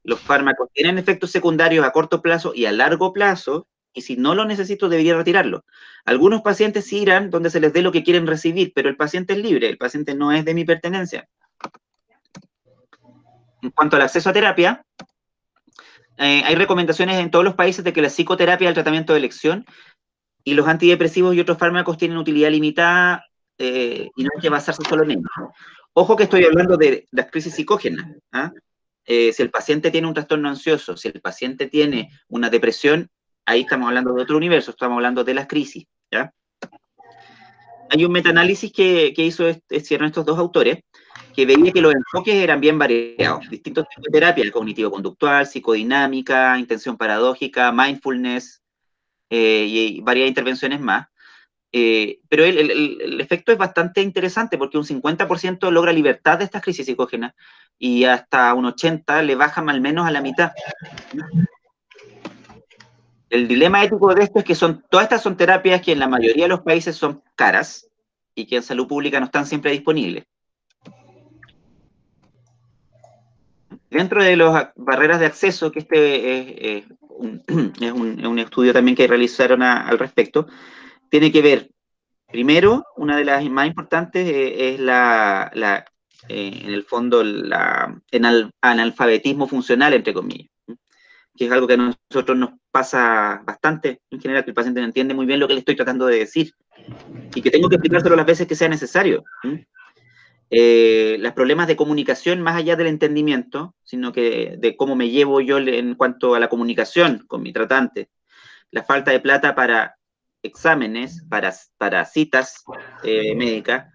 Los fármacos tienen efectos secundarios a corto plazo y a largo plazo, y si no lo necesito debería retirarlo. Algunos pacientes sí irán donde se les dé lo que quieren recibir, pero el paciente es libre, el paciente no es de mi pertenencia. En cuanto al acceso a terapia, hay recomendaciones en todos los países de que la psicoterapia es el tratamiento de elección, y los antidepresivos y otros fármacos tienen utilidad limitada, y no hay que basarse solo en ellos. Ojo que estoy hablando de las crisis psicógenas. Si el paciente tiene un trastorno ansioso, si el paciente tiene una depresión, ahí estamos hablando de otro universo, estamos hablando de las crisis, ¿ya? Hay un metaanálisis que hicieron estos dos autores, que veía que los enfoques eran bien variados, distintos tipos de terapia: cognitivo-conductual, psicodinámica, intención paradójica, mindfulness, y varias intervenciones más. Pero el efecto es bastante interesante, porque un 50% logra libertad de estas crisis psicógenas, y hasta un 80% le bajan al menos a la mitad. El dilema ético de esto es que todas estas son terapias que en la mayoría de los países son caras, y que en salud pública no están siempre disponibles. Dentro de las barreras de acceso, que es un estudio también que realizaron al respecto, tiene que ver, primero, una de las más importantes es en el fondo, el analfabetismo funcional, entre comillas, que es algo que a nosotros nos pasa bastante en general, que el paciente no entiende muy bien lo que le estoy tratando de decir, y que tengo que explicárselo las veces que sea necesario. Los problemas de comunicación, más allá del entendimiento, sino que de cómo me llevo yo en cuanto a la comunicación con mi tratante. La falta de plata para exámenes, para citas médicas,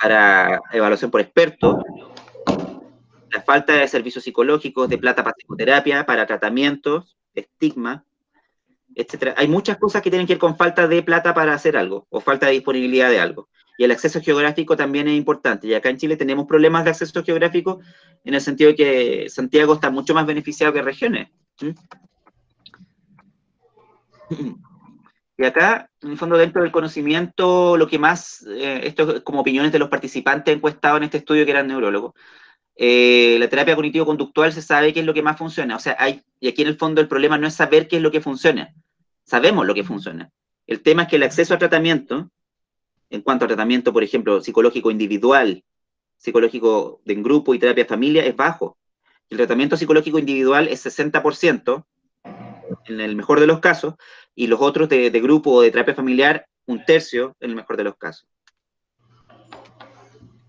para evaluación por expertos, la falta de servicios psicológicos, de plata para psicoterapia, para tratamientos, estigma, etcétera. Hay muchas cosas que tienen que ver con falta de plata para hacer algo, o falta de disponibilidad de algo. Y el acceso geográfico también es importante. Y acá en Chile tenemos problemas de acceso geográfico, en el sentido de que Santiago está mucho más beneficiado que regiones. Y acá, en el fondo, dentro del conocimiento, lo que más, esto es como opiniones de los participantes encuestados en este estudio, que eran neurólogos, la terapia cognitivo-conductual se sabe qué es lo que más funciona. O sea, y aquí en el fondo el problema no es saber qué es lo que funciona. Sabemos lo que funciona. El tema es que el acceso a tratamiento, en cuanto a tratamiento, por ejemplo, psicológico individual, psicológico de en grupo y terapia familia, es bajo. El tratamiento psicológico individual es 60%, en el mejor de los casos, y los otros de grupo o de terapia familiar, 1/3, en el mejor de los casos.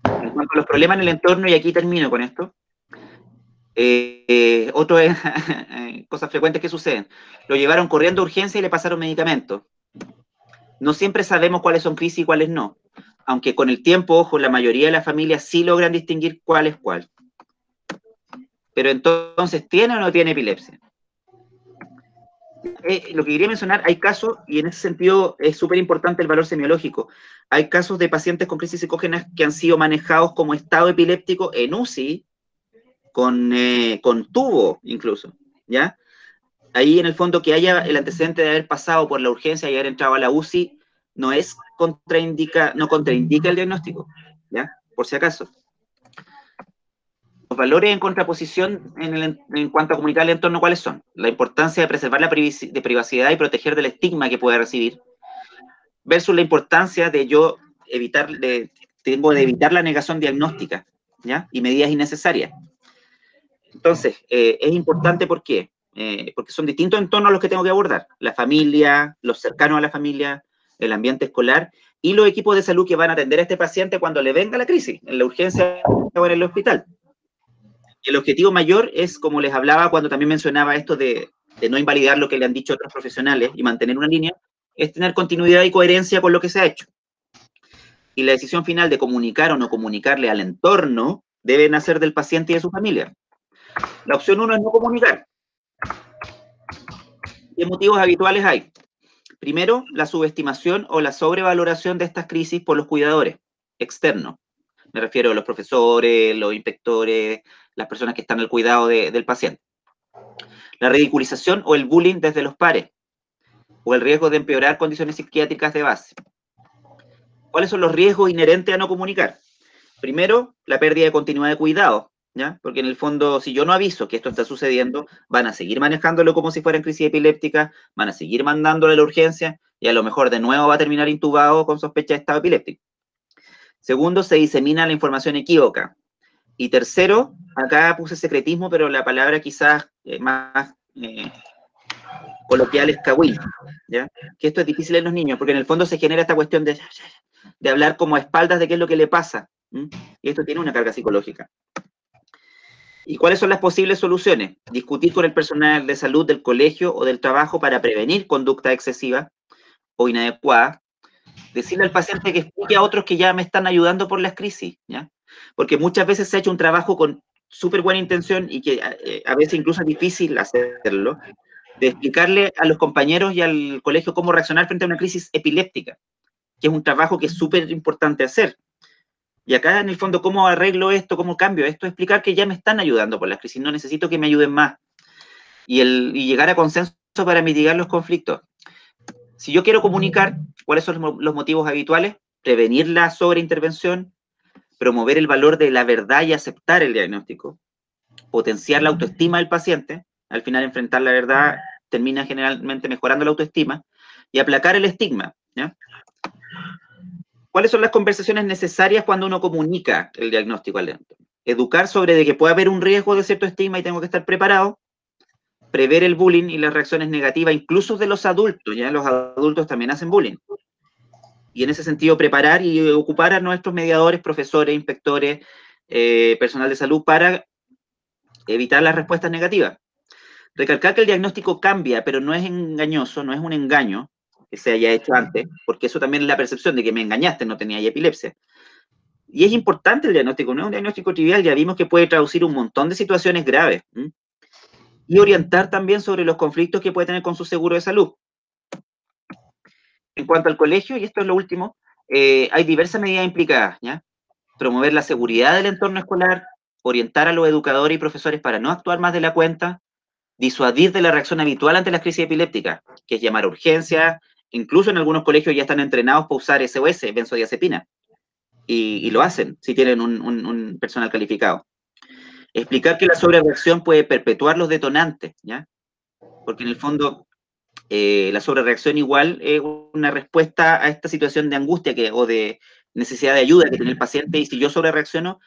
En cuanto a los problemas en el entorno, y aquí termino con esto, otro es cosas frecuentes que suceden. Lo llevaron corriendo a urgencia y le pasaron medicamentos. No siempre sabemos cuáles son crisis y cuáles no, aunque con el tiempo, ojo, la mayoría de las familias sí logran distinguir cuál es cuál. Pero entonces, ¿tiene o no tiene epilepsia? Lo que quería mencionar, hay casos, y en ese sentido es súper importante el valor semiológico. Hay casos de pacientes con crisis psicógenas que han sido manejados como estado epiléptico en UCI, con tubo incluso, ¿ya? Ahí en el fondo, que haya el antecedente de haber pasado por la urgencia y haber entrado a la UCI no contraindica el diagnóstico, ¿ya? Por si acaso. valores en contraposición en cuanto a comunicar el entorno, ¿cuáles son? La importancia de preservar la privacidad y proteger del estigma que pueda recibir, versus la importancia de yo tengo de evitar la negación diagnóstica, ¿ya? Y medidas innecesarias. Entonces, es importante, ¿por qué? Porque son distintos entornos los que tengo que abordar. La familia, los cercanos a la familia, el ambiente escolar y los equipos de salud que van a atender a este paciente cuando le venga la crisis, en la urgencia o en el hospital. El objetivo mayor es, como les hablaba cuando también mencionaba esto de no invalidar lo que le han dicho otros profesionales y mantener una línea, es tener continuidad y coherencia con lo que se ha hecho. Y la decisión final de comunicar o no comunicarle al entorno debe nacer del paciente y de su familia. La opción 1 es no comunicar. ¿Qué motivos habituales hay? Primero, la subestimación o la sobrevaloración de estas crisis por los cuidadores externos. Me refiero a los profesores, los inspectores, las personas que están al cuidado del paciente. La ridiculización o el bullying desde los pares, o el riesgo de empeorar condiciones psiquiátricas de base. ¿Cuáles son los riesgos inherentes a no comunicar? Primero, la pérdida de continuidad de cuidado, ¿ya? Porque en el fondo, si yo no aviso que esto está sucediendo, van a seguir manejándolo como si fueran crisis epilépticas, van a seguir mandándole a la urgencia, y a lo mejor de nuevo va a terminar intubado con sospecha de estado epiléptico. Segundo, se disemina la información equívoca. Y tercero, acá puse secretismo, pero la palabra quizás más coloquial es cagüín, ¿ya? Que esto es difícil en los niños, porque en el fondo se genera esta cuestión de hablar como a espaldas de qué es lo que le pasa, ¿m? Y esto tiene una carga psicológica. ¿Y cuáles son las posibles soluciones? Discutir con el personal de salud del colegio o del trabajo para prevenir conducta excesiva o inadecuada. Decirle al paciente que explique a otros que ya me están ayudando por las crisis, ¿ya? Porque muchas veces se ha hecho un trabajo con súper buena intención y que a veces incluso es difícil hacerlo, de explicarle a los compañeros y al colegio cómo reaccionar frente a una crisis epiléptica, que es un trabajo que es súper importante hacer. Y acá, en el fondo, ¿cómo arreglo esto? ¿Cómo cambio esto? Explicar que ya me están ayudando por las crisis, no necesito que me ayuden más. Y llegar a consenso para mitigar los conflictos. Si yo quiero comunicar, ¿cuáles son los motivos habituales? Prevenir la sobreintervención, promover el valor de la verdad y aceptar el diagnóstico, potenciar la autoestima del paciente, al final enfrentar la verdad termina generalmente mejorando la autoestima, y aplacar el estigma, ¿ya? ¿Cuáles son las conversaciones necesarias cuando uno comunica el diagnóstico al entorno? Educar sobre de que puede haber un riesgo de cierto estigma y tengo que estar preparado, prever el bullying y las reacciones negativas, incluso de los adultos, ya los adultos también hacen bullying. Y en ese sentido preparar y ocupar a nuestros mediadores, profesores, inspectores, personal de salud para evitar las respuestas negativas. Recalcar que el diagnóstico cambia, pero no es engañoso, no es un engaño que se haya hecho antes, porque eso también es la percepción de que me engañaste, no tenía epilepsia. Y es importante el diagnóstico, no es un diagnóstico trivial, ya vimos que puede traducir un montón de situaciones graves. Y orientar también sobre los conflictos que puede tener con su seguro de salud. En cuanto al colegio, y esto es lo último, hay diversas medidas implicadas, ¿ya? Promover la seguridad del entorno escolar, orientar a los educadores y profesores para no actuar más de la cuenta, disuadir de la reacción habitual ante las crisis epilépticas, que es llamar a urgencia, incluso en algunos colegios ya están entrenados para usar SOS, benzodiazepina, y lo hacen si tienen un personal calificado. Explicar que la sobrereacción puede perpetuar los detonantes, ¿ya? Porque en el fondo la sobrereacción igual es una respuesta a esta situación de angustia o de necesidad de ayuda que tiene el paciente, y si yo sobrereacciono,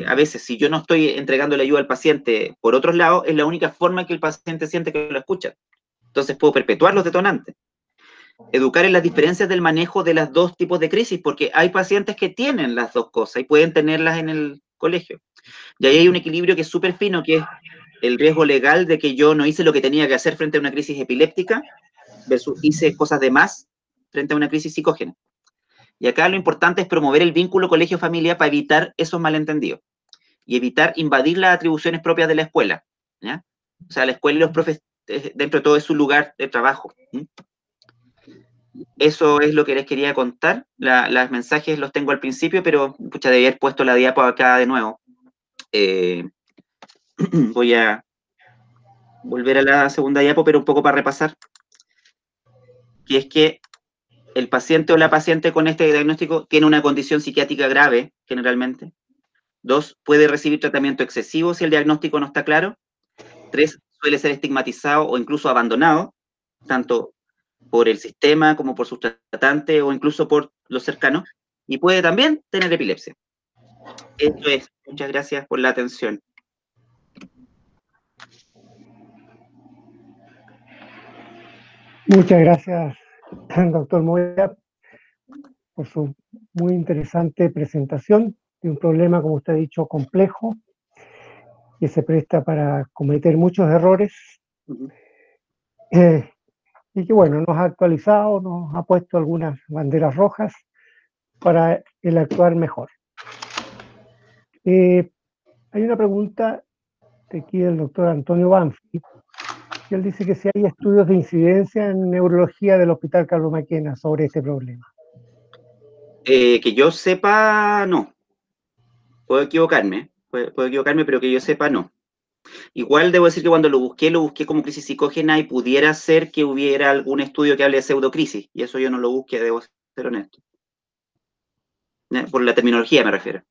a veces si yo no estoy entregando la ayuda al paciente por otros lados, es la única forma que el paciente siente que lo escucha. Entonces puedo perpetuar los detonantes. Educar en las diferencias del manejo de los dos tipos de crisis, porque hay pacientes que tienen las dos cosas y pueden tenerlas en el colegio. Y ahí hay un equilibrio que es súper fino, que es el riesgo legal de que yo no hice lo que tenía que hacer frente a una crisis epiléptica versus hice cosas de más frente a una crisis psicógena. Y acá lo importante es promover el vínculo colegio-familia para evitar esos malentendidos y evitar invadir las atribuciones propias de la escuela, ¿ya? O sea, la escuela y los profes, dentro de todo, es su lugar de trabajo. Eso es lo que les quería contar. Los mensajes los tengo al principio, pero pucha, debía haber puesto la diapo acá de nuevo. Voy a volver a la segunda diapo, pero un poco para repasar. Que es que el paciente o la paciente con este diagnóstico tiene una condición psiquiátrica grave, generalmente, 2, puede recibir tratamiento excesivo si el diagnóstico no está claro. 3, suele ser estigmatizado o incluso abandonado, tanto por el sistema como por sus tratantes o incluso por los cercanos, y puede también tener epilepsia. Esto es. Muchas gracias por la atención. Muchas gracias, doctor Moya, por su muy interesante presentación de un problema, como usted ha dicho, complejo, que se presta para cometer muchos errores, y que, bueno, nos ha actualizado, nos ha puesto algunas banderas rojas para el actuar mejor. Hay una pregunta de aquí del doctor Antonio Banfi, que él dice que si hay estudios de incidencia en neurología del Hospital Carlos Maquena sobre este problema. Que yo sepa, no. Puedo equivocarme, pero que yo sepa, no. Igual debo decir que cuando lo busqué como crisis psicógena y pudiera ser que hubiera algún estudio que hable de pseudocrisis, y eso yo no lo busqué, debo ser honesto. Por la terminología me refiero.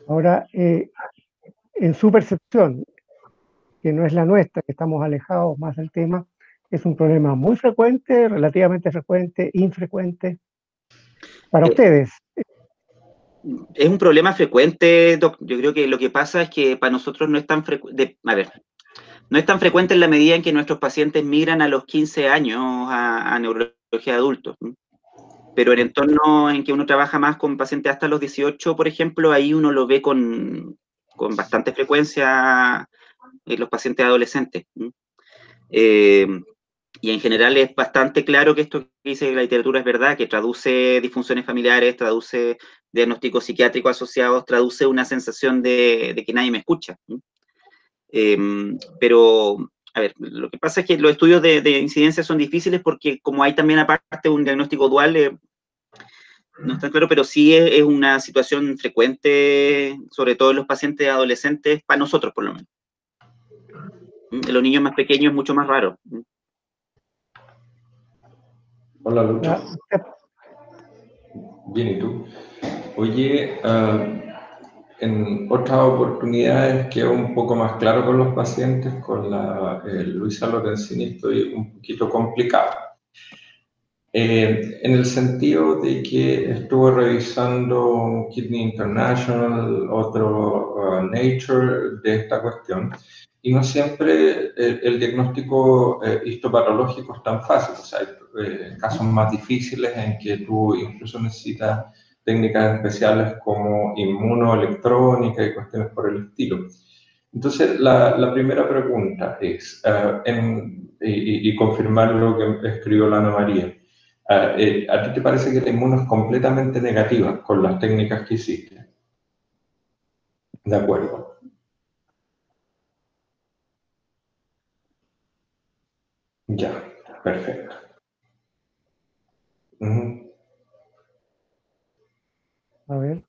Ahora, en su percepción, que no es la nuestra, que estamos alejados más del tema, ¿es un problema muy frecuente, relativamente frecuente, infrecuente para ustedes? Es un problema frecuente, Doc. Yo creo que lo que pasa es que para nosotros no es tan frecuente. A ver, no es tan frecuente en la medida en que nuestros pacientes migran a los 15 años a neurología de adultos. Pero en entornos en que uno trabaja más con pacientes hasta los 18, por ejemplo, ahí uno lo ve con bastante frecuencia en los pacientes adolescentes. Y en general es bastante claro que esto que dice la literatura es verdad, que traduce disfunciones familiares, traduce diagnósticos psiquiátricos asociados, traduce una sensación de que nadie me escucha. Pero, a ver, lo que pasa es que los estudios de incidencia son difíciles porque como hay también aparte un diagnóstico dual, no está claro, pero sí es una situación frecuente, sobre todo en los pacientes adolescentes, para nosotros por lo menos. En los niños más pequeños es mucho más raro. Hola, Lucho. Bien, ¿y tú? Oye, en otras oportunidades quedo un poco más claro con los pacientes, con la Luisa Lorenzini estoy un poquito complicado. En el sentido de que estuve revisando Kidney International, otro Nature de esta cuestión, y no siempre el diagnóstico histopatológico es tan fácil. O sea, hay casos más difíciles en que tú incluso necesitas técnicas especiales como inmunoelectrónica y cuestiones por el estilo. Entonces, la primera pregunta es, y confirmar lo que escribió la Ana María, ¿a ti te parece que la inmuno es completamente negativa con las técnicas que hiciste? De acuerdo. Ya, perfecto. A ver.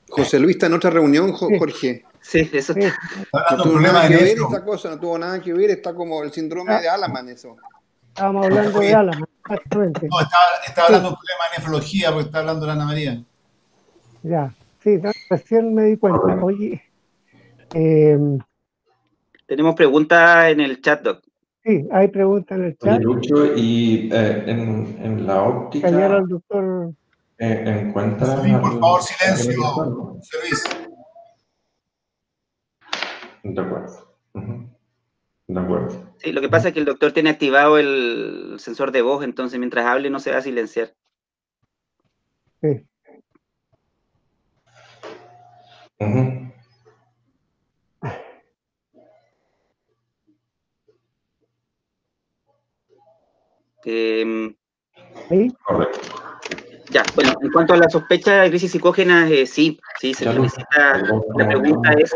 José Luis está en otra reunión, Jorge. Sí, eso está. No tuvo nada que ver esta cosa, no tuvo nada que ver, está como el síndrome de Alaman eso. Estábamos hablando de Alaman, exactamente. No, estaba hablando de un problema de nefrología porque está hablando de Ana María. Ya, sí, recién me di cuenta. Oye, tenemos preguntas en el chat, Doc. Sí, hay preguntas en el chat. Oye, Lucho, y en la óptica... Callar al doctor... ¿encuentras? José Luis, por favor, silencio. José Luis. De acuerdo. De acuerdo. Sí, lo que pasa es que el doctor tiene activado el sensor de voz, entonces mientras hable no se va a silenciar. Sí. ¿Sí? Correcto. Ya, bueno, en cuanto a la sospecha de crisis psicógena, sí, se solicita. La pregunta es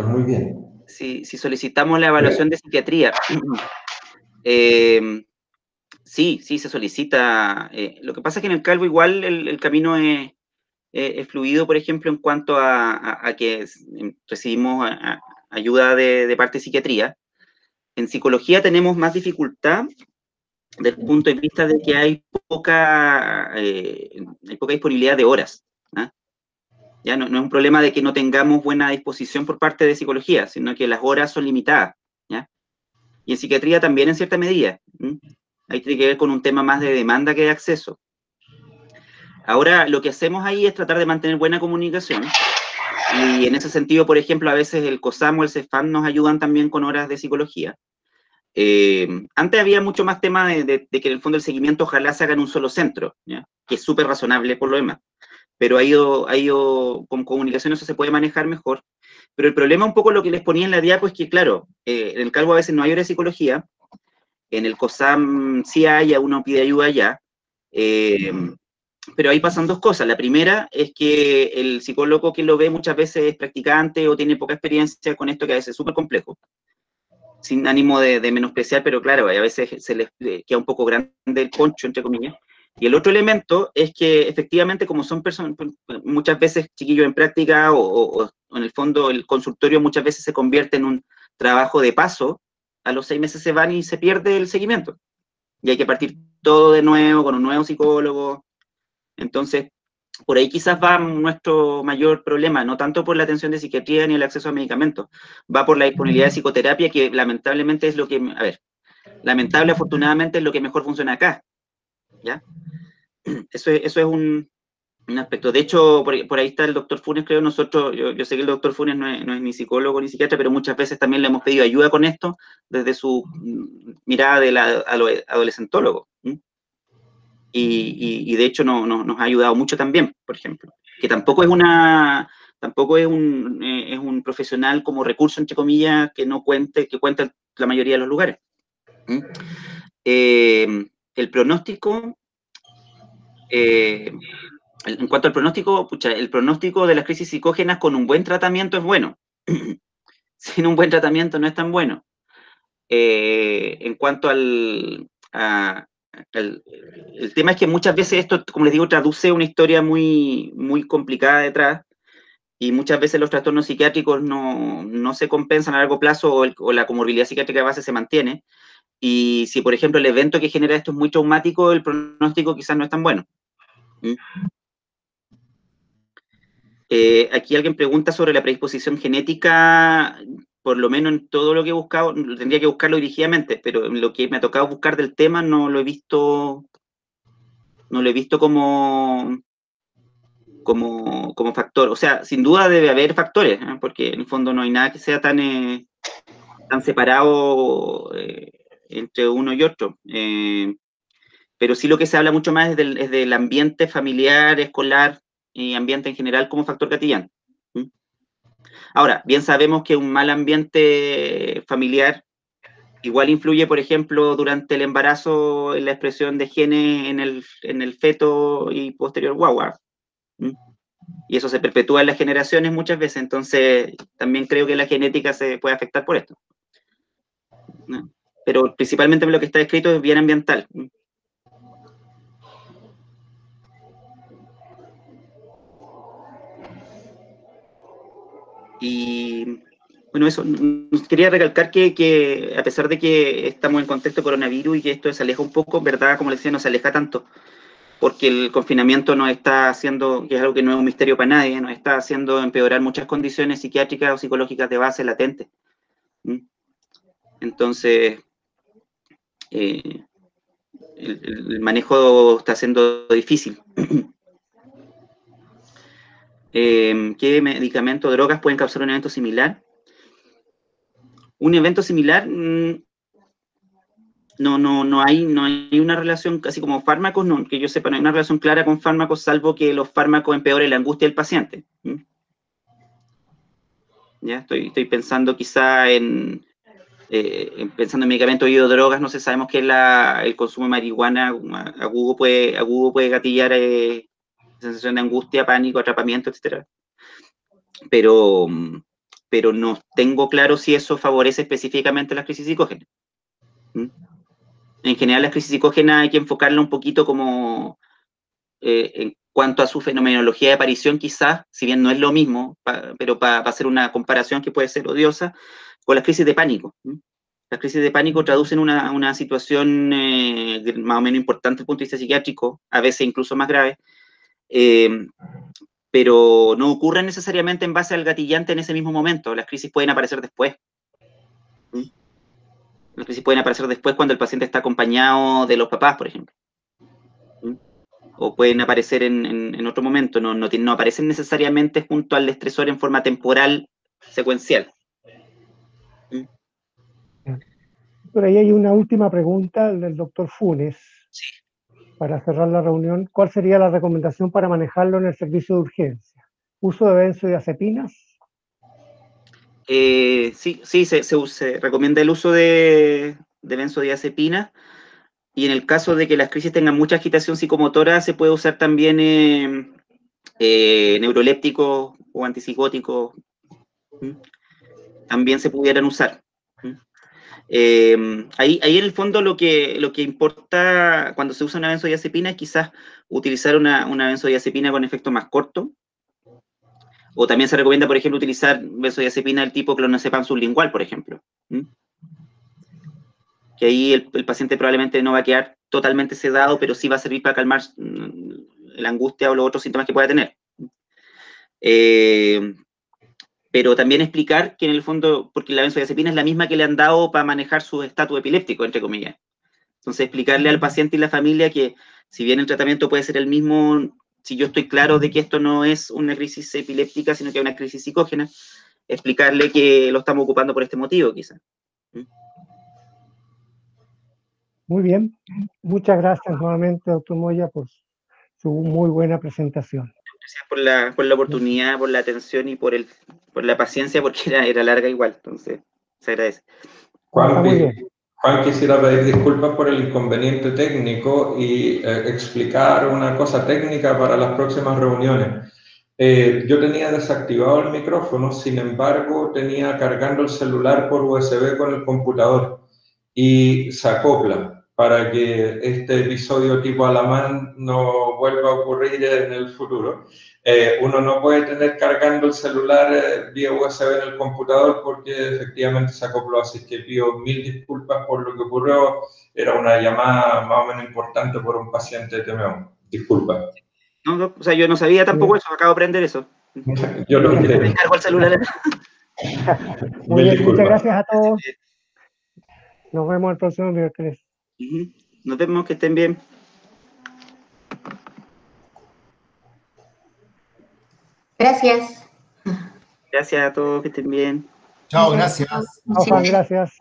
muy bien. Si solicitamos la evaluación de psiquiatría. Sí, se solicita. Lo que pasa es que en el calvo igual el camino es fluido, por ejemplo, en cuanto a que recibimos ayuda de parte de psiquiatría. En psicología tenemos más dificultad desde el punto de vista de que hay poca disponibilidad de horas. ¿Ah? Ya no es un problema de que no tengamos buena disposición por parte de psicología, sino que las horas son limitadas. ¿Ya? Y en psiquiatría también en cierta medida. Ahí tiene que ver con un tema más de demanda que de acceso. Ahora, lo que hacemos ahí es tratar de mantener buena comunicación. Y en ese sentido, por ejemplo, a veces el COSAM o el CEFAM nos ayudan también con horas de psicología. Antes había mucho más tema de que en el fondo el seguimiento ojalá se haga en un solo centro, ¿ya? Que es súper razonable por lo demás. Pero ha ido con comunicación, eso se puede manejar mejor. Pero el problema, un poco lo que les ponía en la diapo, es que, claro, en el Calvo a veces no hay hora de psicología, en el COSAM sí hay, uno pide ayuda allá, pero ahí pasan dos cosas. La primera es que el psicólogo que lo ve muchas veces es practicante o tiene poca experiencia con esto, que a veces es súper complejo, sin ánimo de menospreciar, pero claro, a veces se les queda un poco grande el poncho, entre comillas. Y el otro elemento es que efectivamente, como son personas, muchas veces chiquillos en práctica o en el fondo el consultorio muchas veces se convierte en un trabajo de paso, a los 6 meses se van y se pierde el seguimiento. Y hay que partir todo de nuevo con un nuevo psicólogo. Entonces, por ahí quizás va nuestro mayor problema, no tanto por la atención de psiquiatría ni el acceso a medicamentos, va por la disponibilidad de psicoterapia, que lamentablemente es lo que, lamentable, afortunadamente es lo que mejor funciona acá, ¿ya? Eso es un aspecto. De hecho, por ahí está el doctor Funes, creo. Yo sé que el doctor Funes no es ni psicólogo ni psiquiatra, pero muchas veces también le hemos pedido ayuda con esto desde su mirada de adolescentólogo. Y de hecho nos ha ayudado mucho también, por ejemplo. Que tampoco es un profesional como recurso, entre comillas, que cuenta la mayoría de los lugares. El pronóstico... en cuanto al pronóstico, el pronóstico de las crisis psicógenas con un buen tratamiento es bueno. Sin un buen tratamiento no es tan bueno. En cuanto el tema es que muchas veces esto, como les digo, traduce una historia muy, muy complicada detrás, y muchas veces los trastornos psiquiátricos no se compensan a largo plazo, o la comorbilidad psiquiátrica de base se mantiene. Y si, por ejemplo, el evento que genera esto es muy traumático, el pronóstico quizás no es tan bueno. Aquí alguien pregunta sobre la predisposición genética. Por lo menos en todo lo que he buscado, tendría que buscarlo dirigidamente, pero en lo que me ha tocado buscar del tema no lo he visto como factor. O sea, sin duda debe haber factores, ¿eh? Porque en el fondo no hay nada que sea tan separado entre uno y otro. Pero sí lo que se habla mucho más es del ambiente familiar, escolar y ambiente en general como factor gatillante. Ahora, bien sabemos que un mal ambiente familiar igual influye, por ejemplo, durante el embarazo en la expresión de genes en el feto y posterior guagua. Y eso se perpetúa en las generaciones muchas veces, entonces también creo que la genética se puede afectar por esto. Pero principalmente lo que está escrito es bien ambiental. Y bueno, eso, quería recalcar que a pesar de que estamos en contexto de coronavirus y que esto se aleja un poco, ¿verdad? Como les decía, no se aleja tanto, porque el confinamiento nos está haciendo, que es algo que no es un misterio para nadie, nos está haciendo empeorar muchas condiciones psiquiátricas o psicológicas de base latentes. Entonces, el manejo está siendo difícil. ¿Qué medicamento o drogas pueden causar un evento similar? Un evento similar, no hay una relación, casi como fármacos, no, que yo sepa, no hay una relación clara con fármacos, salvo que los fármacos empeoren la angustia del paciente. Ya estoy pensando quizá pensando en medicamentos y o drogas. No sé, sabemos que el consumo de marihuana agudo puede gatillar sensación de angustia, pánico, atrapamiento, etc. Pero no tengo claro si eso favorece específicamente las crisis psicógenas. En general, las crisis psicógenas hay que enfocarla un poquito como en cuanto a su fenomenología de aparición, quizás, si bien no es lo mismo, pero para hacer una comparación que puede ser odiosa, con las crisis de pánico. Las crisis de pánico traducen una situación más o menos importante desde el punto de vista psiquiátrico, a veces incluso más grave, pero no ocurren necesariamente en base al gatillante en ese mismo momento. Las crisis pueden aparecer después. Las crisis pueden aparecer después cuando el paciente está acompañado de los papás, por ejemplo. O pueden aparecer en otro momento, no aparecen necesariamente junto al estresor en forma temporal secuencial. Por ahí hay una última pregunta del doctor Funes. Sí. Para cerrar la reunión, ¿cuál sería la recomendación para manejarlo en el servicio de urgencia? ¿Uso de benzodiazepinas? Sí, se recomienda el uso de benzodiazepinas, y en el caso de que las crisis tengan mucha agitación psicomotora, se puede usar también neurolépticos o antipsicóticos. También se pudieran usar. Ahí en el fondo lo que importa cuando se usa una benzodiazepina es quizás utilizar una benzodiazepina con efecto más corto, o también se recomienda, por ejemplo, utilizar benzodiazepina del tipo clonazepam sublingual, por ejemplo, que ahí el paciente probablemente no va a quedar totalmente sedado, pero sí va a servir para calmar la angustia o los otros síntomas que pueda tener. Pero también explicar que en el fondo, porque la benzodiazepina es la misma que le han dado para manejar su estatus epiléptico, entre comillas. Entonces, explicarle al paciente y la familia que si bien el tratamiento puede ser el mismo, si yo estoy claro de que esto no es una crisis epiléptica, sino que es una crisis psicógena, explicarle que lo estamos ocupando por este motivo, quizás. Muy bien. Muchas gracias nuevamente, doctor Moya, por su muy buena presentación. Gracias por la oportunidad, por la atención y por la paciencia, porque era larga igual, entonces se agradece. Juan, quisiera pedir disculpas por el inconveniente técnico y explicar una cosa técnica para las próximas reuniones. Yo tenía desactivado el micrófono, sin embargo, tenía cargando el celular por USB con el computador y se acopla para que este episodio tipo Alamán no vuelva a ocurrir en el futuro. Uno no puede tener cargando el celular vía USB en el computador porque efectivamente se acopló, así que pido mil disculpas por lo que ocurrió. Era una llamada más o menos importante por un paciente de TMO. Disculpa. No, o sea, yo no sabía tampoco eso, acabo de aprender eso. Yo lo sé. Me cargo el celular. Muy bien, muchas gracias a todos. Nos vemos el próximo miércoles. Nos vemos, que estén bien. Gracias. Gracias a todos, que estén bien. Chao, gracias. Chao, Juan, gracias.